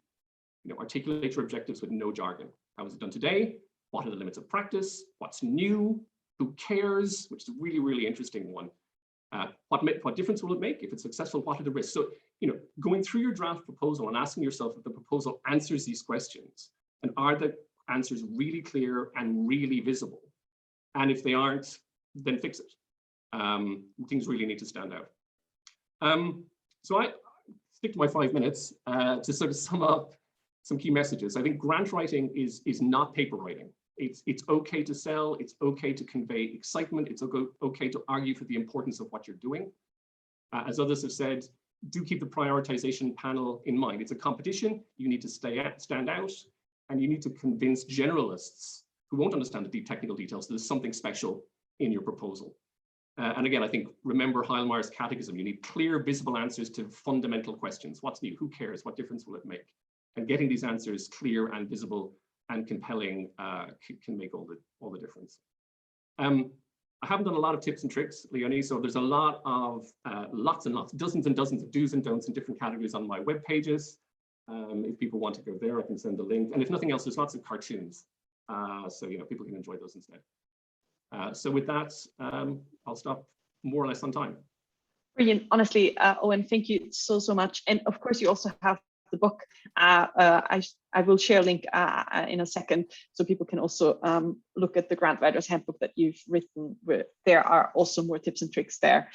Articulate your objectives with no jargon. How is it done today? What are the limits of practice? What's new? Who cares? Which is a really, really interesting one. What difference will it make? If it's successful, what are the risks? So, going through your draft proposal and asking yourself if the proposal answers these questions, and are the answers really clear and really visible? And if they aren't, then fix it. Things really need to stand out. So I stick to my 5 minutes to sort of sum up some key messages. I think grant writing is not paper writing. It's okay to sell, it's okay to convey excitement, it's okay to argue for the importance of what you're doing. As others have said, do keep the prioritization panel in mind. It's a competition, you need to stand out, and you need to convince generalists who won't understand the deep technical details that there's something special in your proposal. And again, I think, remember Heilmeyer's Catechism, you need clear, visible answers to fundamental questions. What's new? Who cares? What difference will it make? And getting these answers clear and visible and compelling can make all the difference. I haven't done a lot of tips and tricks, Leonie, so there's a lot of lots and lots, dozens and dozens of do's and don'ts in different categories on my web pages. If people want to go there, I can send the link. And if nothing else, there's lots of cartoons, so people can enjoy those instead. So with that, I'll stop more or less on time. Brilliant, honestly, Owen, thank you so much. And of course, you also have the book. I will share a link in a second, so people can also look at the Grant Writer's Handbook that you've written. There are also more tips and tricks there.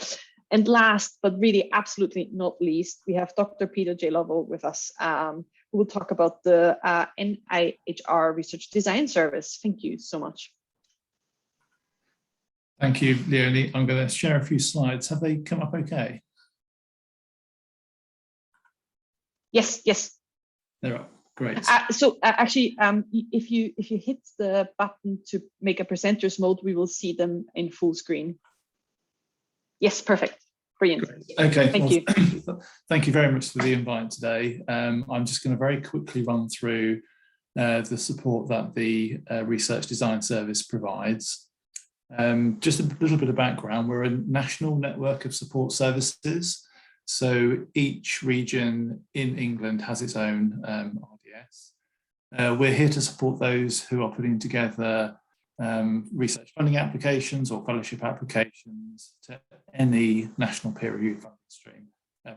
And last, but really absolutely not least, we have Dr. Peter J. Lovell with us, who will talk about the NIHR Research Design Service. Thank you so much. Thank you, Leonie. I'm going to share a few slides. Have they come up okay? Yes. They're up. Great. Actually, if you hit the button to make a presenters mode, we will see them in full screen. Yes, perfect. Brilliant. Great. Okay. Thank you. Thank you very much for the invite today. I'm just going to very quickly run through the support that the Research Design Service provides. Just a little bit of background. We're a national network of support services. So each region in England has its own RDS. We're here to support those who are putting together research funding applications or fellowship applications to any national peer review funding stream.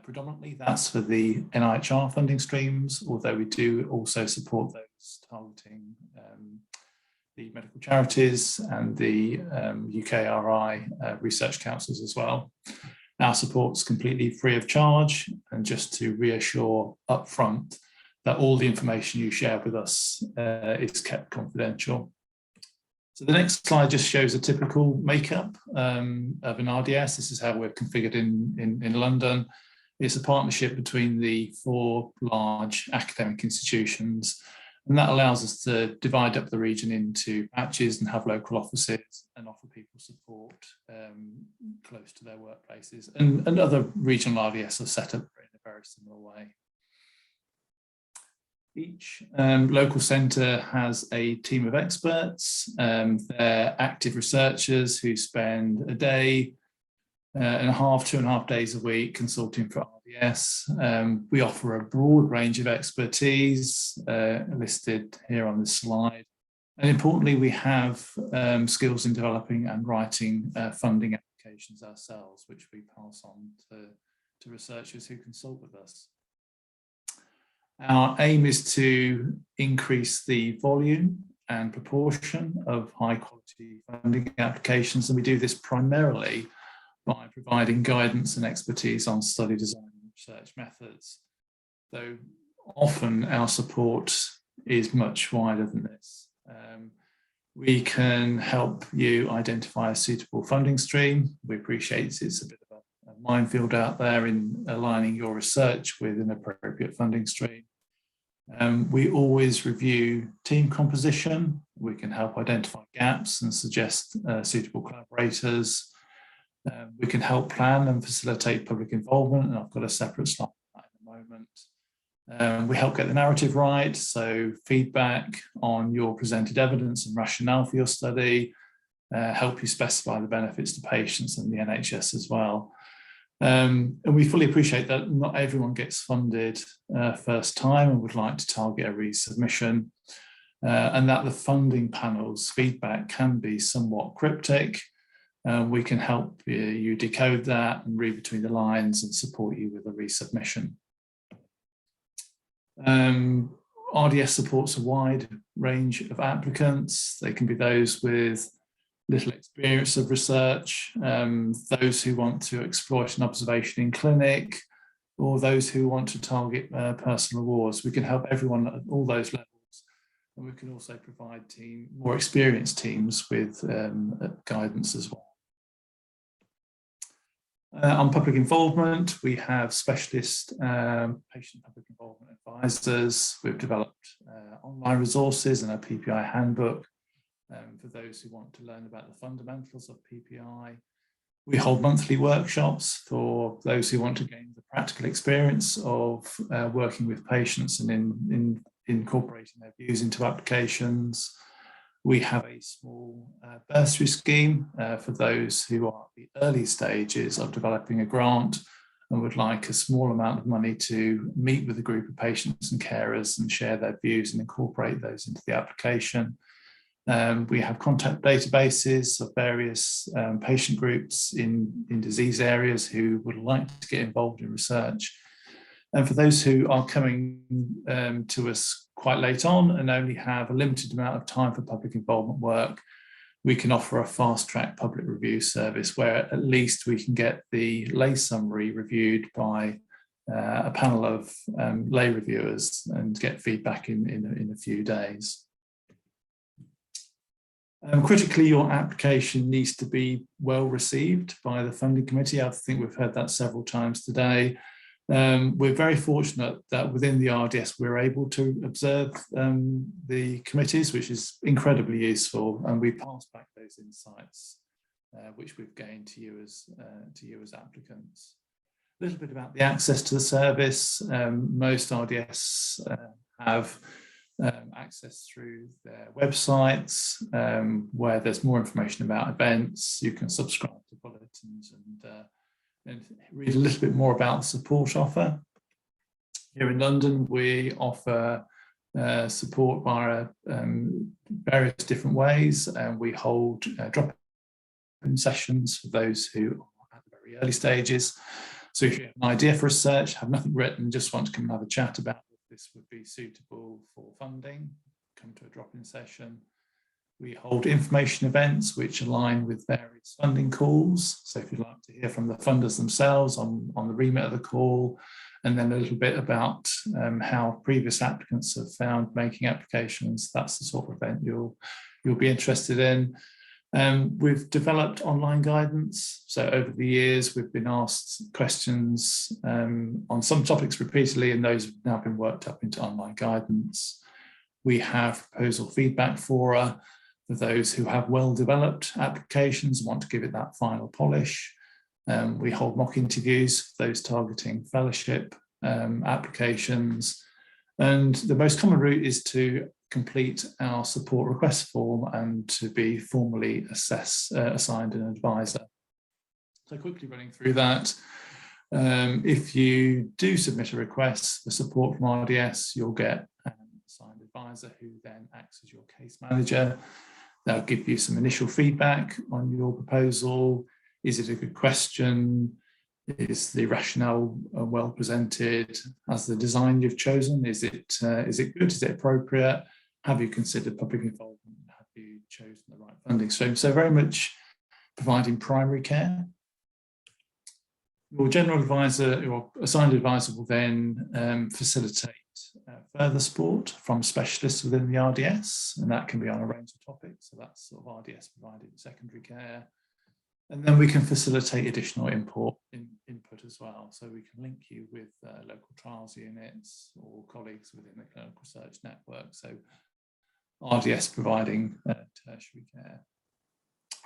Predominantly that's for the NIHR funding streams, although we do also support those targeting the medical charities and the UKRI research councils as well. Our support's completely free of charge, and just to reassure upfront that all the information you share with us is kept confidential. So the next slide just shows a typical makeup of an RDS. This is how we're configured in London. It's a partnership between the 4 large academic institutions, and that allows us to divide up the region into patches and have local offices and offer people support close to their workplaces. And other regional RDS are set up in a very similar way. Each local centre has a team of experts. They're active researchers who spend a day and a half, 2.5 days a week consulting for RDS. We offer a broad range of expertise listed here on this slide. And importantly, we have skills in developing and writing funding applications ourselves, which we pass on to researchers who consult with us. Our aim is to increase the volume and proportion of high quality funding applications, and we do this primarily by providing guidance and expertise on study design and research methods. Though often our support is much wider than this. We can help you identify a suitable funding stream. We appreciate it's a bit of a minefield out there in aligning your research with an appropriate funding stream. We always review team composition. We can help identify gaps and suggest suitable collaborators. We can help plan and facilitate public involvement, and I've got a separate slide on that in a moment. We help get the narrative right, so feedback on your presented evidence and rationale for your study, help you specify the benefits to patients and the NHS as well. And we fully appreciate that not everyone gets funded first time and would like to target a resubmission, and that the funding panel's feedback can be somewhat cryptic. We can help you decode that and read between the lines and support you with a resubmission. RDS supports a wide range of applicants. They can be those with little experience of research, those who want to exploit an observation in clinic, or those who want to target personal rewards. We can help everyone at all those levels. And we can also provide more experienced teams with guidance as well. On public involvement, we have specialist patient public involvement advisors. We've developed online resources and a PPI handbook for those who want to learn about the fundamentals of PPI. We hold monthly workshops for those who want to gain the practical experience of working with patients and incorporating their views into applications. We have a small bursary scheme for those who are at the early stages of developing a grant and would like a small amount of money to meet with a group of patients and carers and share their views and incorporate those into the application. We have contact databases of various patient groups in disease areas who would like to get involved in research. And for those who are coming to us quite late on and only have a limited amount of time for public involvement work, we can offer a fast-track public review service where at least we can get the lay summary reviewed by a panel of lay reviewers and get feedback in a few days. Critically, your application needs to be well received by the funding committee. I think we've heard that several times today. We're very fortunate that within the RDS we're able to observe the committees, which is incredibly useful, and we pass back those insights which we've gained to you as applicants. A little bit about the access to the service. Most RDS have access through their websites where there's more information about events. You can subscribe to bulletins and read a little bit more about the support offer. Here in London, we offer support via various different ways, and we hold drop-in sessions for those who are at the very early stages. So if you have an idea for research, have nothing written, just want to come and have a chat about if this would be suitable for funding, come to a drop-in session. We hold information events which align with various funding calls. So if you'd like to hear from the funders themselves on the remit of the call, and then a little bit about how previous applicants have found making applications, that's the sort of event you'll be interested in. We've developed online guidance. So over the years, we've been asked questions on some topics repeatedly, and those have now been worked up into online guidance. We have proposal feedback fora for those who have well-developed applications and want to give it that final polish. We hold mock interviews for those targeting fellowship applications. And the most common route is to complete our support request form and to be formally assigned an advisor. So quickly running through that, if you do submit a request for support from RDS, you'll get an assigned advisor who then acts as your case manager. They'll give you some initial feedback on your proposal. Is it a good question? Is the rationale well presented? Has the design you've chosen, is it good? Is it appropriate? Have you considered public involvement? Have you chosen the right funding stream? So very much providing primary care. Your general advisor or assigned advisor will then facilitate further support from specialists within the RDS, and that can be on a range of topics. So that's sort of RDS provided secondary care. And then we can facilitate additional input as well. So we can link you with local trials units or colleagues within the clinical research network. So RDS providing tertiary care.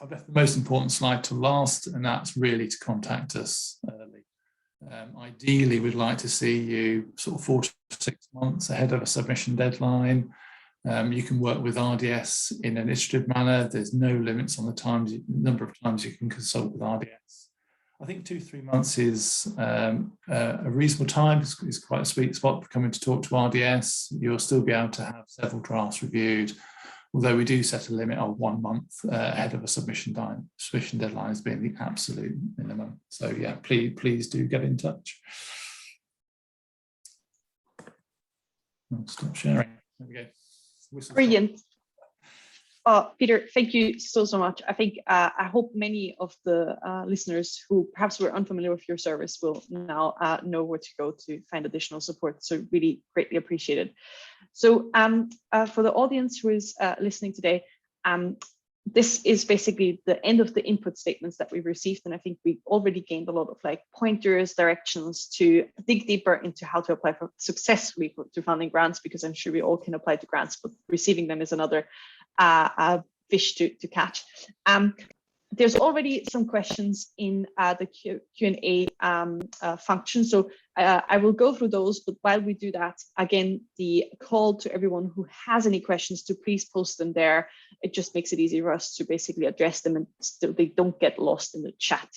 I've left the most important slide to last, and that's really to contact us early. Ideally, we'd like to see you sort of 4 to 6 months ahead of a submission deadline. You can work with RDS in an iterative manner. There's no limits on the number of times you can consult with RDS. I think 2 to 3 months is a reasonable time. It's quite a sweet spot for coming to talk to RDS. You'll still be able to have several drafts reviewed, although we do set a limit of 1 month ahead of a submission deadline as being the absolute minimum. So yeah, please do get in touch. I'll stop sharing. There we go. Brilliant. Peter, thank you so much. I think I hope many of the listeners who perhaps were unfamiliar with your service will now know where to go to find additional support. So really greatly appreciated. So for the audience who is listening today, this is basically the end of the input statements that we've received. And I think we've already gained a lot of like pointers, directions to dig deeper into how to apply successfully to funding grants, because I'm sure we all can apply to grants, but receiving them is another fish to catch. There's already some questions in the Q&A function. So I will go through those, but while we do that, again, the call to everyone who has any questions to please post them there. It just makes it easy for us to basically address them and still they don't get lost in the chat.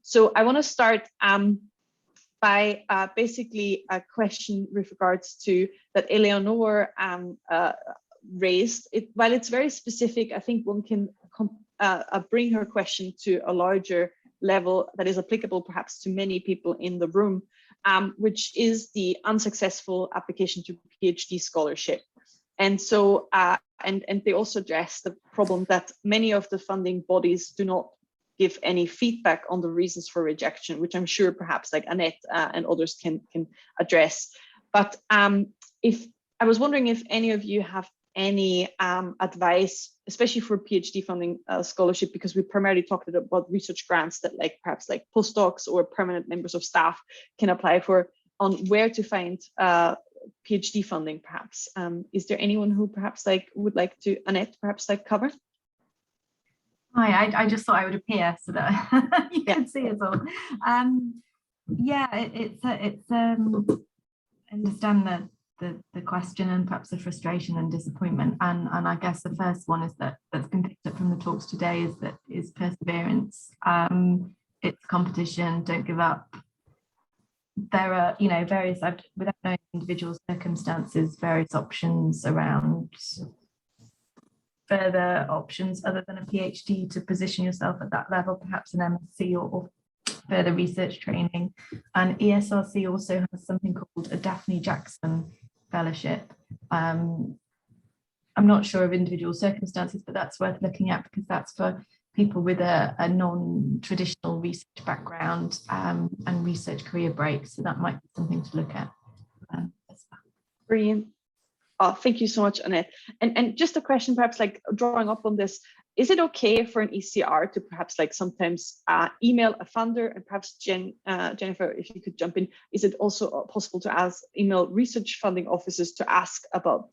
So I want to start by basically a question with regards to that Eleanor raised. While it's very specific, I think one can bring her question to a larger level that is applicable perhaps to many people in the room, which is the unsuccessful application to PhD scholarship. And so, and they also address the problem that many of the funding bodies do not give any feedback on the reasons for rejection, which I'm sure perhaps like Annette and others can address. But if I was wondering if any of you have any advice, especially for PhD funding scholarship, because we primarily talked about research grants that like perhaps like postdocs or permanent members of staff can apply for. on where to find PhD funding, perhaps. Is there anyone who perhaps would like to, Annette, perhaps cover? Hi, I just thought I would appear so that you can see us all. I understand the question and perhaps the frustration and disappointment. And I guess the first one is that's been picked up from the talks today is perseverance. It's competition, don't give up. There are, various, without knowing individual circumstances, various options around further options other than a PhD to position yourself at that level, perhaps an MSc or further research training. And ESRC also has something called a Daphne Jackson Fellowship. I'm not sure of individual circumstances, but that's worth looking at because that's for people with a non-traditional research background and research career breaks. So that might be something to look at. Brilliant. Oh, thank you so much, Annette. And just a question, perhaps drawing up on this, is it okay for an ECR to perhaps sometimes email a funder, and perhaps Jennifer, if you could jump in, is it also possible to email research funding offices to ask about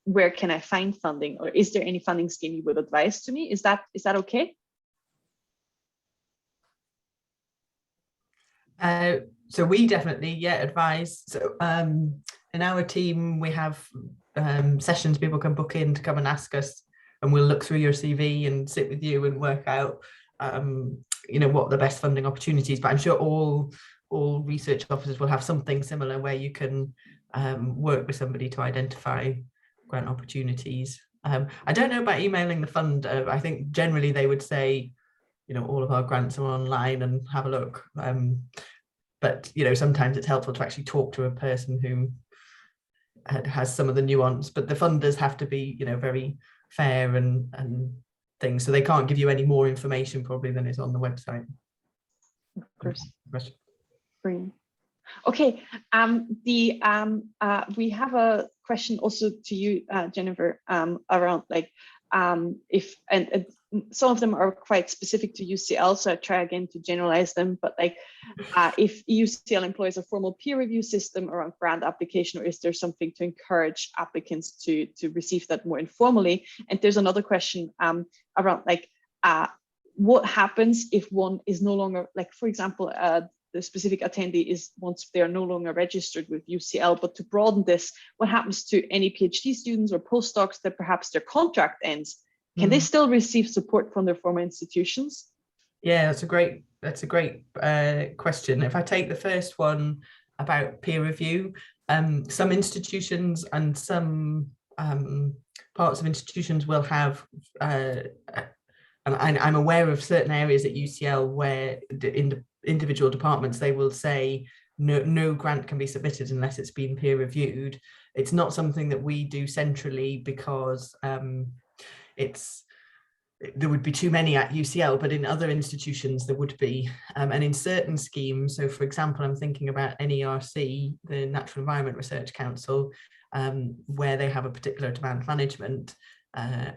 where can I find funding, or is there any funding scheme you would advise to me? Is that okay? So we definitely advise. So in our team we have sessions people can book in to come and ask us, and we'll look through your CV and sit with you and work out what the best funding opportunities. But I'm sure all research officers will have something similar where you can work with somebody to identify grant opportunities. I don't know about emailing the fund. I think generally they would say, all of our grants are online and have a look. But sometimes it's helpful to actually talk to a person who has some of the nuance. But the funders have to be, very fair and things, so they can't give you any more information probably than is on the website. Of course. Brilliant. Okay. We have a question also to you, Jennifer, around if and some of them are quite specific to UCL, so I try again to generalize them. But if UCL employs a formal peer review system around grant application, or is there something to encourage applicants to receive that more informally? And there's another question around what happens if one is no longer, for example, the specific attendee is once they are no longer registered with UCL, but to broaden this, what happens to any PhD students or postdocs that perhaps their contract ends? Can they still receive support from their former institutions? Yeah, that's a great question. If I take the first one about peer review, some institutions and some parts of institutions will have, and I'm aware of certain areas at UCL where in the individual departments they will say no grant can be submitted unless it's been peer reviewed. It's not something that we do centrally because there would be too many at UCL, but in other institutions there would be, and in certain schemes. So for example, I'm thinking about NERC, the Natural Environment Research Council, where they have a particular demand management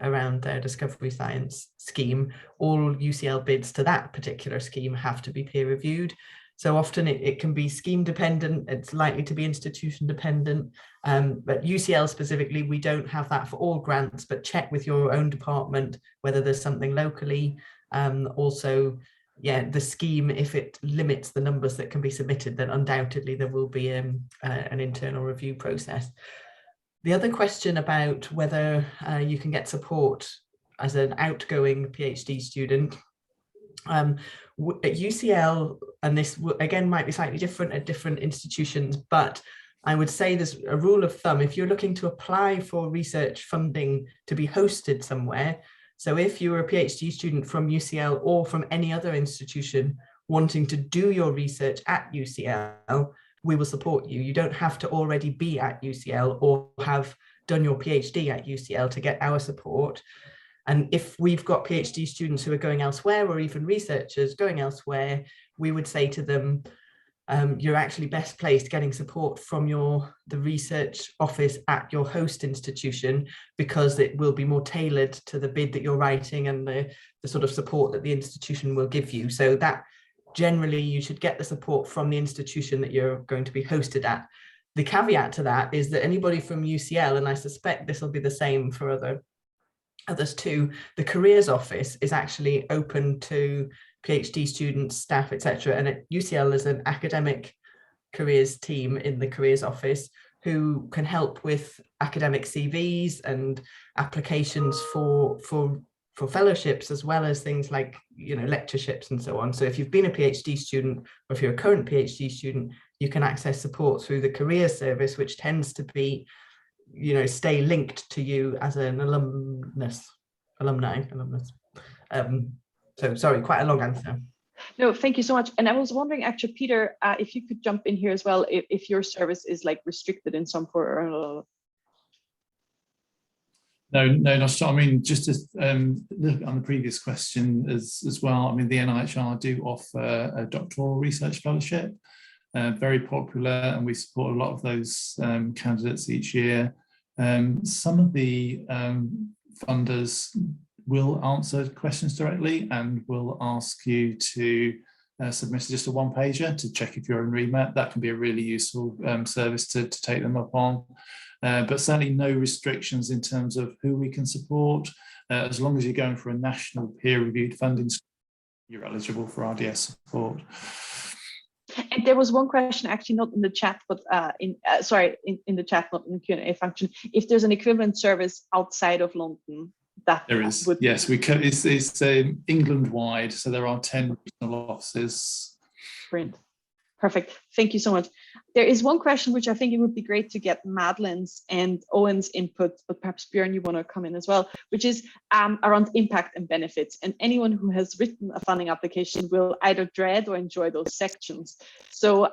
around their discovery science scheme. All UCL bids to that particular scheme have to be peer reviewed. So often it can be scheme dependent, it's likely to be institution dependent, but UCL specifically, we don't have that for all grants, but check with your own department whether there's something locally. Also, the scheme, if it limits the numbers that can be submitted, then undoubtedly there will be an internal review process. The other question about whether you can get support as an outgoing PhD student, at UCL, and this again might be slightly different at different institutions, but I would say there's a rule of thumb. If you're looking to apply for research funding to be hosted somewhere, so if you're a PhD student from UCL or from any other institution wanting to do your research at UCL, we will support you. You don't have to already be at UCL or have done your PhD at UCL to get our support. And if we've got PhD students who are going elsewhere, or even researchers going elsewhere, we would say to them, you're actually best placed getting support from the research office at your host institution, because it will be more tailored to the bid that you're writing and the sort of support that the institution will give you. So that generally you should get the support from the institution that you're going to be hosted at. The caveat to that is that anybody from UCL, and I suspect this will be the same for others too, the careers office is actually open to PhD students, staff, etc. And at UCL there's an academic careers team in the careers office who can help with academic CVs and applications for fellowships, as well as things like, you know, lectureships and so on. So if you've been a PhD student, or if you're a current PhD student, you can access support through the career service, which tends to be, you know, stay linked to you as an alumnus. So sorry, quite a long answer. No, thank you so much. And I was wondering, actually, Peter, if you could jump in here as well, if your service is like restricted in some form or another. No, not at all. I mean, just as on the previous question as well, I mean, the NIHR do offer a doctoral research fellowship, very popular, and we support a lot of those candidates each year. Some of the funders will answer questions directly and will ask you to submit just a one-pager to check if you're in remit. That can be a really useful service to take them up on. But certainly no restrictions in terms of who we can support. As long as you're going for a national peer-reviewed funding, you're eligible for RDS support. And there was one question, actually not in the chat, but in the chat, not in the Q&A function. If there's an equivalent service outside of London, that there is. Yes, it's England-wide, so there are 10 regional offices. Brilliant. Perfect. Thank you so much. There is one question which I think it would be great to get Madeline's and Owen's input, but perhaps Björn, you want to come in as well, which is around impact and benefits. And anyone who has written a funding application will either dread or enjoy those sections. So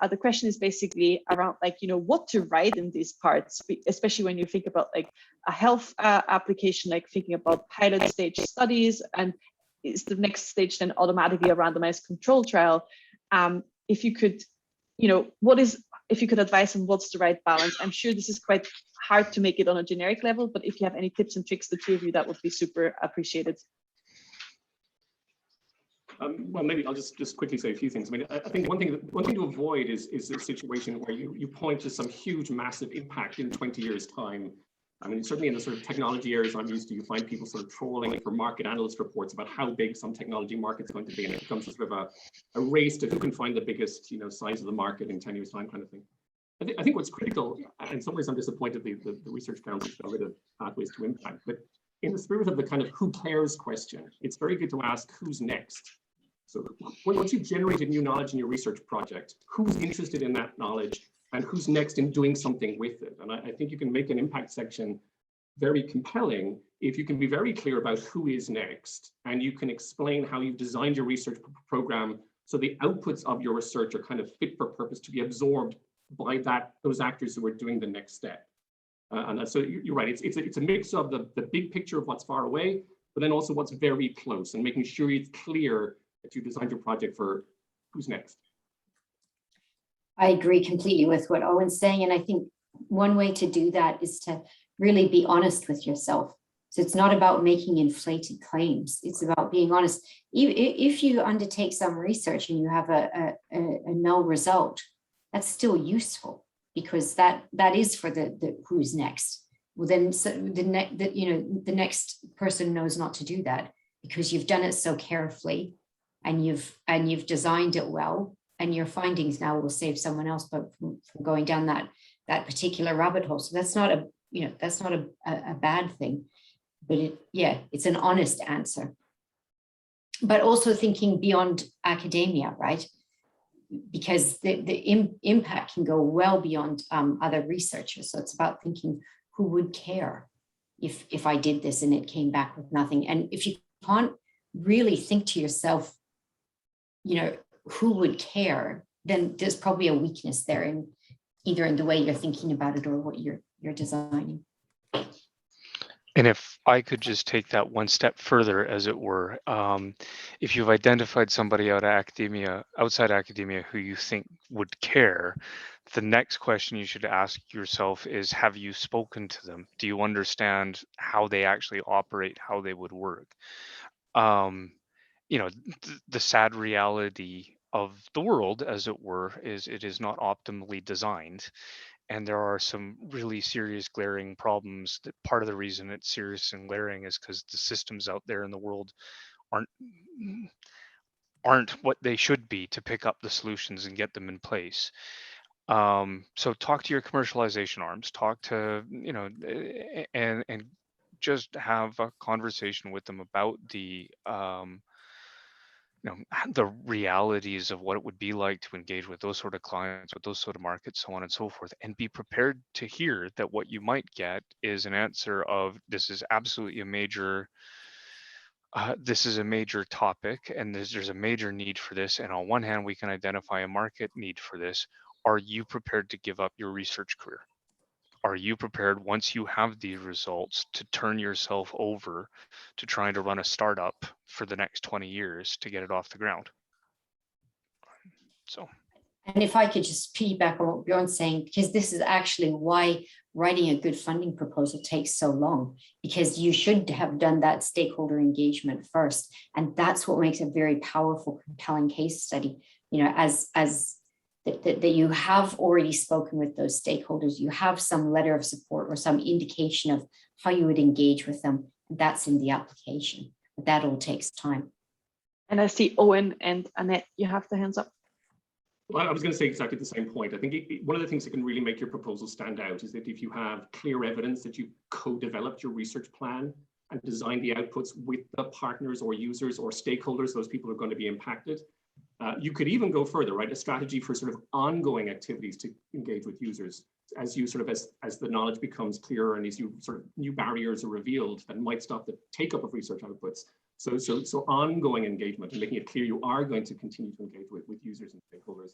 the question is basically around, like, you know, what to write in these parts, especially when you think about like a health application, like thinking about pilot stage studies, and is the next stage then automatically a randomized control trial? If you could, you know, if you could advise on what's the right balance? I'm sure this is quite hard to make it on a generic level, but if you have any tips and tricks, the two of you, that would be super appreciated. Well, maybe I'll just quickly say a few things. I mean, I think one thing to avoid is a situation where you point to some huge, massive impact in 20 years' time. I mean, certainly in the sort of technology areas I'm used to, you find people sort of trolling for market analyst reports about how big some technology market's going to be, and it becomes sort of a race to who can find the biggest, you know, size of the market in 10 years' time, kind of thing. I think what's critical, in some ways I'm disappointed the Research Council got rid of pathways to impact, but in the spirit of the kind of who cares question, it's very good to ask who's next. So once you've generated new knowledge in your research project, who's interested in that knowledge and who's next in doing something with it? And I think you can make an impact section very compelling if you can be very clear about who is next, and you can explain how you've designed your research program so the outputs of your research are kind of fit for purpose to be absorbed by those actors who are doing the next step. And so you're right, it's a mix of the big picture of what's far away, but then also what's very close, and making sure it's clear that you designed your project for who's next. I agree completely with what Owen's saying. And I think one way to do that is to really be honest with yourself. So it's not about making inflated claims. It's about being honest. If you undertake some research and you have a null result, that's still useful, because that is for the who's next. Well, then the next person knows not to do that, because you've done it so carefully and you've designed it well. And your findings now will save someone else, but from going down that particular rabbit hole. So that's not a bad thing, but it's an honest answer. But also thinking beyond academia, right? Because the impact can go well beyond other researchers. So it's about thinking who would care if I did this and it came back with nothing. And if you can't really think to yourself, you know, who would care, then there's probably a weakness there in either in the way you're thinking about it or what you're designing. And if I could just take that one step further, as it were, if you've identified somebody outside academia who you think would care, the next question you should ask yourself is, have you spoken to them? Do you understand how they actually operate, how they would work? you know, the sad reality of the world, as it were, is it is not optimally designed. And there are some really serious glaring problems. That part of the reason it's serious and glaring is because the systems out there in the world aren't what they should be to pick up the solutions and get them in place. So talk to your commercialization arms, talk to, and just have a conversation with them about the realities of what it would be like to engage with those sort of clients, with those sort of markets, so on and so forth, and be prepared to hear that what you might get is an answer of, this is absolutely a major topic, and there's a major need for this, and on one hand we can identify a market need for this. Are you prepared to give up your research career? Are you prepared, once you have these results, to turn yourself over to trying to run a startup for the next 20 years to get it off the ground? So, and if I could just piggyback on what Bjorn's saying, because this is actually why writing a good funding proposal takes so long, because you should have done that stakeholder engagement first. And that's what makes a very powerful, compelling case study, that you have already spoken with those stakeholders, you have some letter of support or some indication of how you would engage with them. That's in the application, but that all takes time. And I see Owen and Annette, you have the hands up. Well, I was going to say exactly the same point. I think one of the things that can really make your proposal stand out is that if you have clear evidence that you co-developed your research plan and designed the outputs with the partners or users or stakeholders, those people who are going to be impacted. You could even go further, right? A strategy for sort of ongoing activities to engage with users as you sort of, as the knowledge becomes clearer and as you sort of new barriers are revealed that might stop the take up of research outputs. So ongoing engagement and making it clear you are going to continue to engage with users and stakeholders.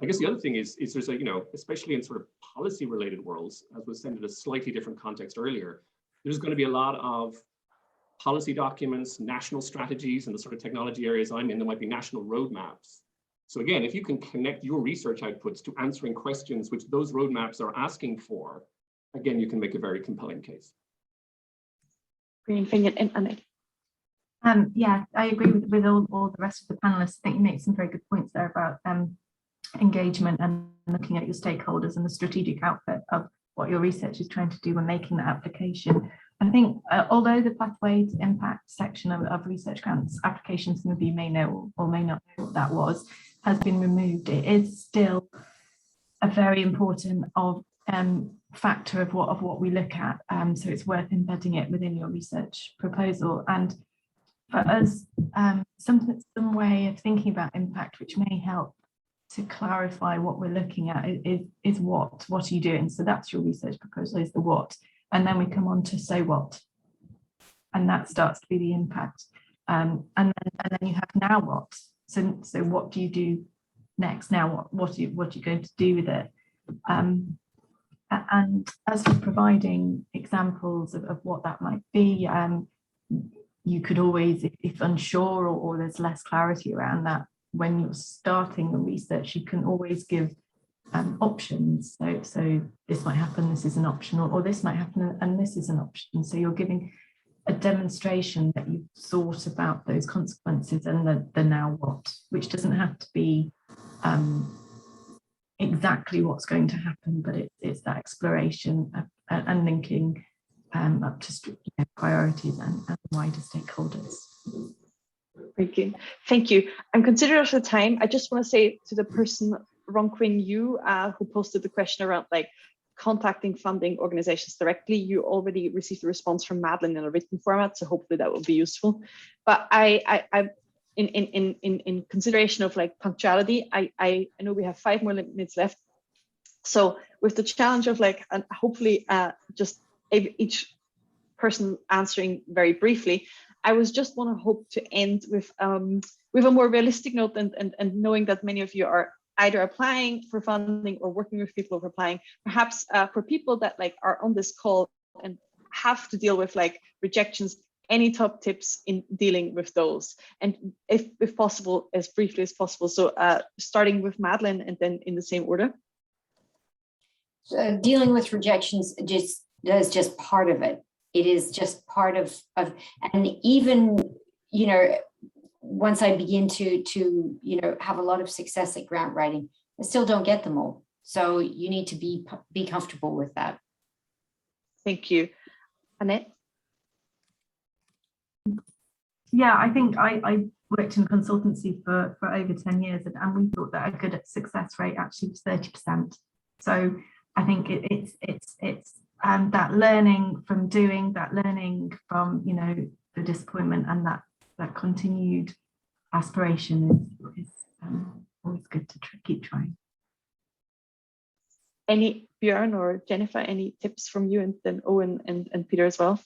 I guess the other thing is there's especially in sort of policy related worlds, as was said in a slightly different context earlier, there's going to be a lot of policy documents, national strategies, and the sort of technology areas I'm in, there might be national roadmaps. So again, if you can connect your research outputs to answering questions which those roadmaps are asking for, again, you can make a very compelling case. Green finger and Annette. Yeah, I agree with all the rest of the panelists. I think you make some very good points there about engagement and looking at your stakeholders and the strategic output of what your research is trying to do when making that application. I think although the pathways impact section of research grants applications, some of you may know or may not know what that was, has been removed, it is still a very important factor of what we look at. So it's worth embedding it within your research proposal. And for us, some way of thinking about impact which may help to clarify what we're looking at is what are you doing? So that's your research proposal, is the what. And then we come on to so what, and that starts to be the impact. And then you have now what. So what do you do next? Now what are you going to do with it? And as for providing examples of what that might be, you could always, if unsure or there's less clarity around that, when you're starting the research, you can always give options. So this might happen, this is an option, or this might happen and this is an option. So you're giving a demonstration that you've thought about those consequences and the now what, which doesn't have to be exactly what's going to happen, but it's that exploration and linking up to priorities and wider stakeholders. Very good. Thank you. I'm considerate of the time. I just want to say to the person, Ronquin Yu, who posted the question around contacting funding organizations directly, you already received a response from Madeline in a written format, so hopefully that will be useful. But I in consideration of punctuality, I know we have 5 more minutes left. So with the challenge of and hopefully just each person answering very briefly, I was just hope to end with a more realistic note and knowing that many of you are either applying for funding or working with people who are applying, perhaps for people that are on this call and have to deal with rejections, any top tips in dealing with those, and if possible, as briefly as possible. So starting with Madeline and then in the same order. So dealing with rejections is just part of it. It is just part of and even, once I begin to have a lot of success at grant writing, I still don't get them all. So you need to be comfortable with that. Thank you. Annette? Yeah, I think I worked in consultancy for over 10 years, and we thought that a good success rate actually was 30%. So I think it's that learning from doing, that learning from, the disappointment, and that continued aspiration is always good to keep trying. Any, Björn or Jennifer, any tips from you, and then Owen and Peter as well?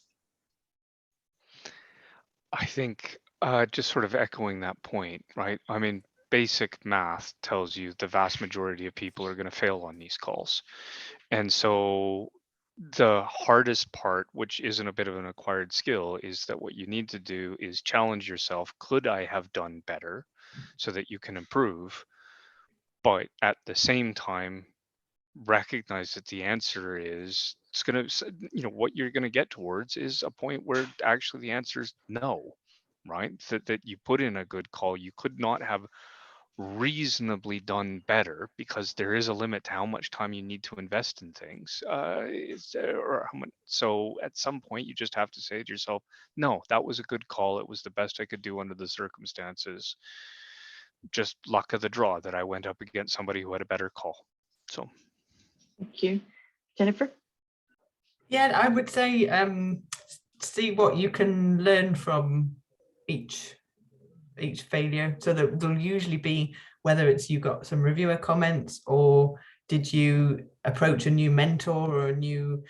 I think just sort of echoing that point, right? I mean, basic math tells you the vast majority of people are going to fail on these calls. And so the hardest part, which isn't a bit of an acquired skill, is that what you need to do is challenge yourself. Could I have done better, so that you can improve? But at the same time, recognize that the answer is, it's going to, what you're going to get towards is a point where actually the answer is no, right? That you put in a good call. You could not have reasonably done better, because there is a limit to how much time you need to invest in things. So at some point you just have to say to yourself, no, that was a good call. It was the best I could do under the circumstances. Just luck of the draw that I went up against somebody who had a better call. So thank you. Jennifer? Yeah, I would say see what you can learn from each failure. So that there'll usually be, whether it's you got some reviewer comments, or did you approach a new mentor or a new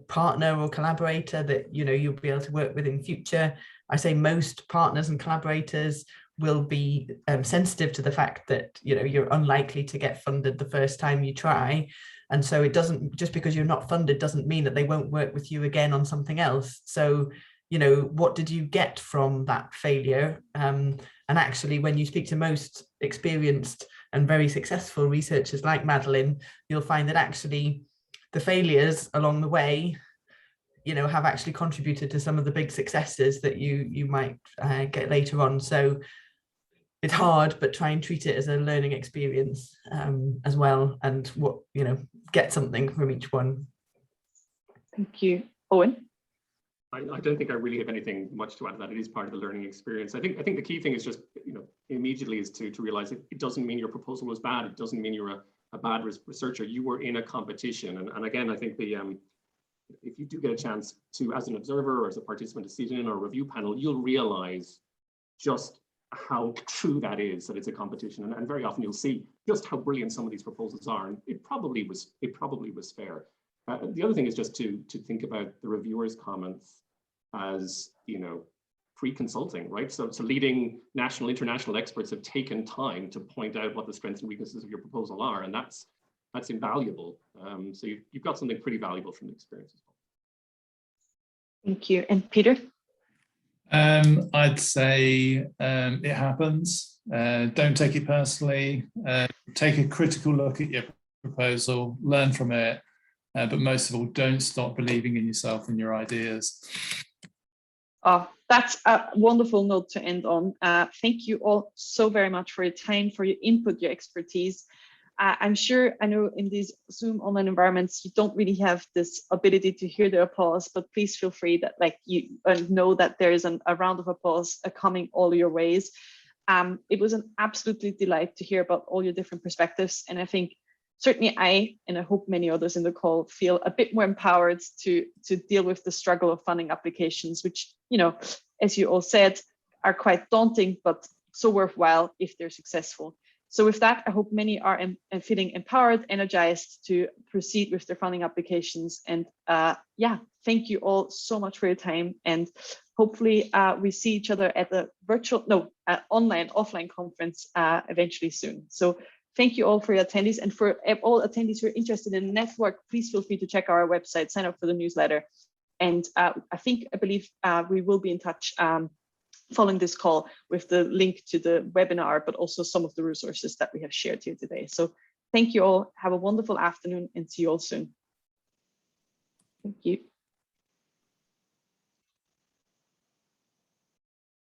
partner or collaborator that you'll be able to work with in future. I say most partners and collaborators will be sensitive to the fact that you're unlikely to get funded the first time you try. And so it doesn't, just because you're not funded doesn't mean that they won't work with you again on something else. So, what did you get from that failure? And actually, when you speak to most experienced and very successful researchers like Madeline, you'll find that actually the failures along the way, have actually contributed to some of the big successes that you might get later on. So it's hard, but try and treat it as a learning experience as well, and get something from each one. Thank you. Owen? I don't think I really have anything much to add to that. It is part of the learning experience. I think the key thing is just, immediately is to realize it doesn't mean your proposal was bad. It doesn't mean you're a bad researcher. You were in a competition. And again, I think if you do get a chance to, as an observer or as a participant, to sit in a review panel, you'll realize just how true that is, that it's a competition. And very often you'll see just how brilliant some of these proposals are. And it probably was fair. The other thing is just to think about the reviewers' comments as, pre-consulting, right? So leading national, international experts have taken time to point out what the strengths and weaknesses of your proposal are, and that's invaluable. So you've got something pretty valuable from the experience as well. Thank you. And Peter? I'd say it happens. Don't take it personally. Take a critical look at your proposal, learn from it, but most of all, don't stop believing in yourself and your ideas. Oh, that's a wonderful note to end on. Thank you all so very much for your time, for your input, your expertise. I know in these Zoom online environments, you don't really have this ability to hear the applause, but please feel free that you know that there is a round of applause coming all your ways. It was an absolutely delight to hear about all your different perspectives. And I think certainly I, and I hope many others in the call, feel a bit more empowered to deal with the struggle of funding applications, which, as you all said, are quite daunting, but so worthwhile if they're successful. So with that, I hope many are feeling empowered, energized to proceed with their funding applications. And thank you all so much for your time. And hopefully we see each other at the offline conference eventually soon. So thank you all for your attendees, and for all attendees who are interested in the network, please feel free to check our website, sign up for the newsletter. And I believe we will be in touch following this call with the link to the webinar, but also some of the resources that we have shared here today. So thank you all. Have a wonderful afternoon and see you all soon. Thank you.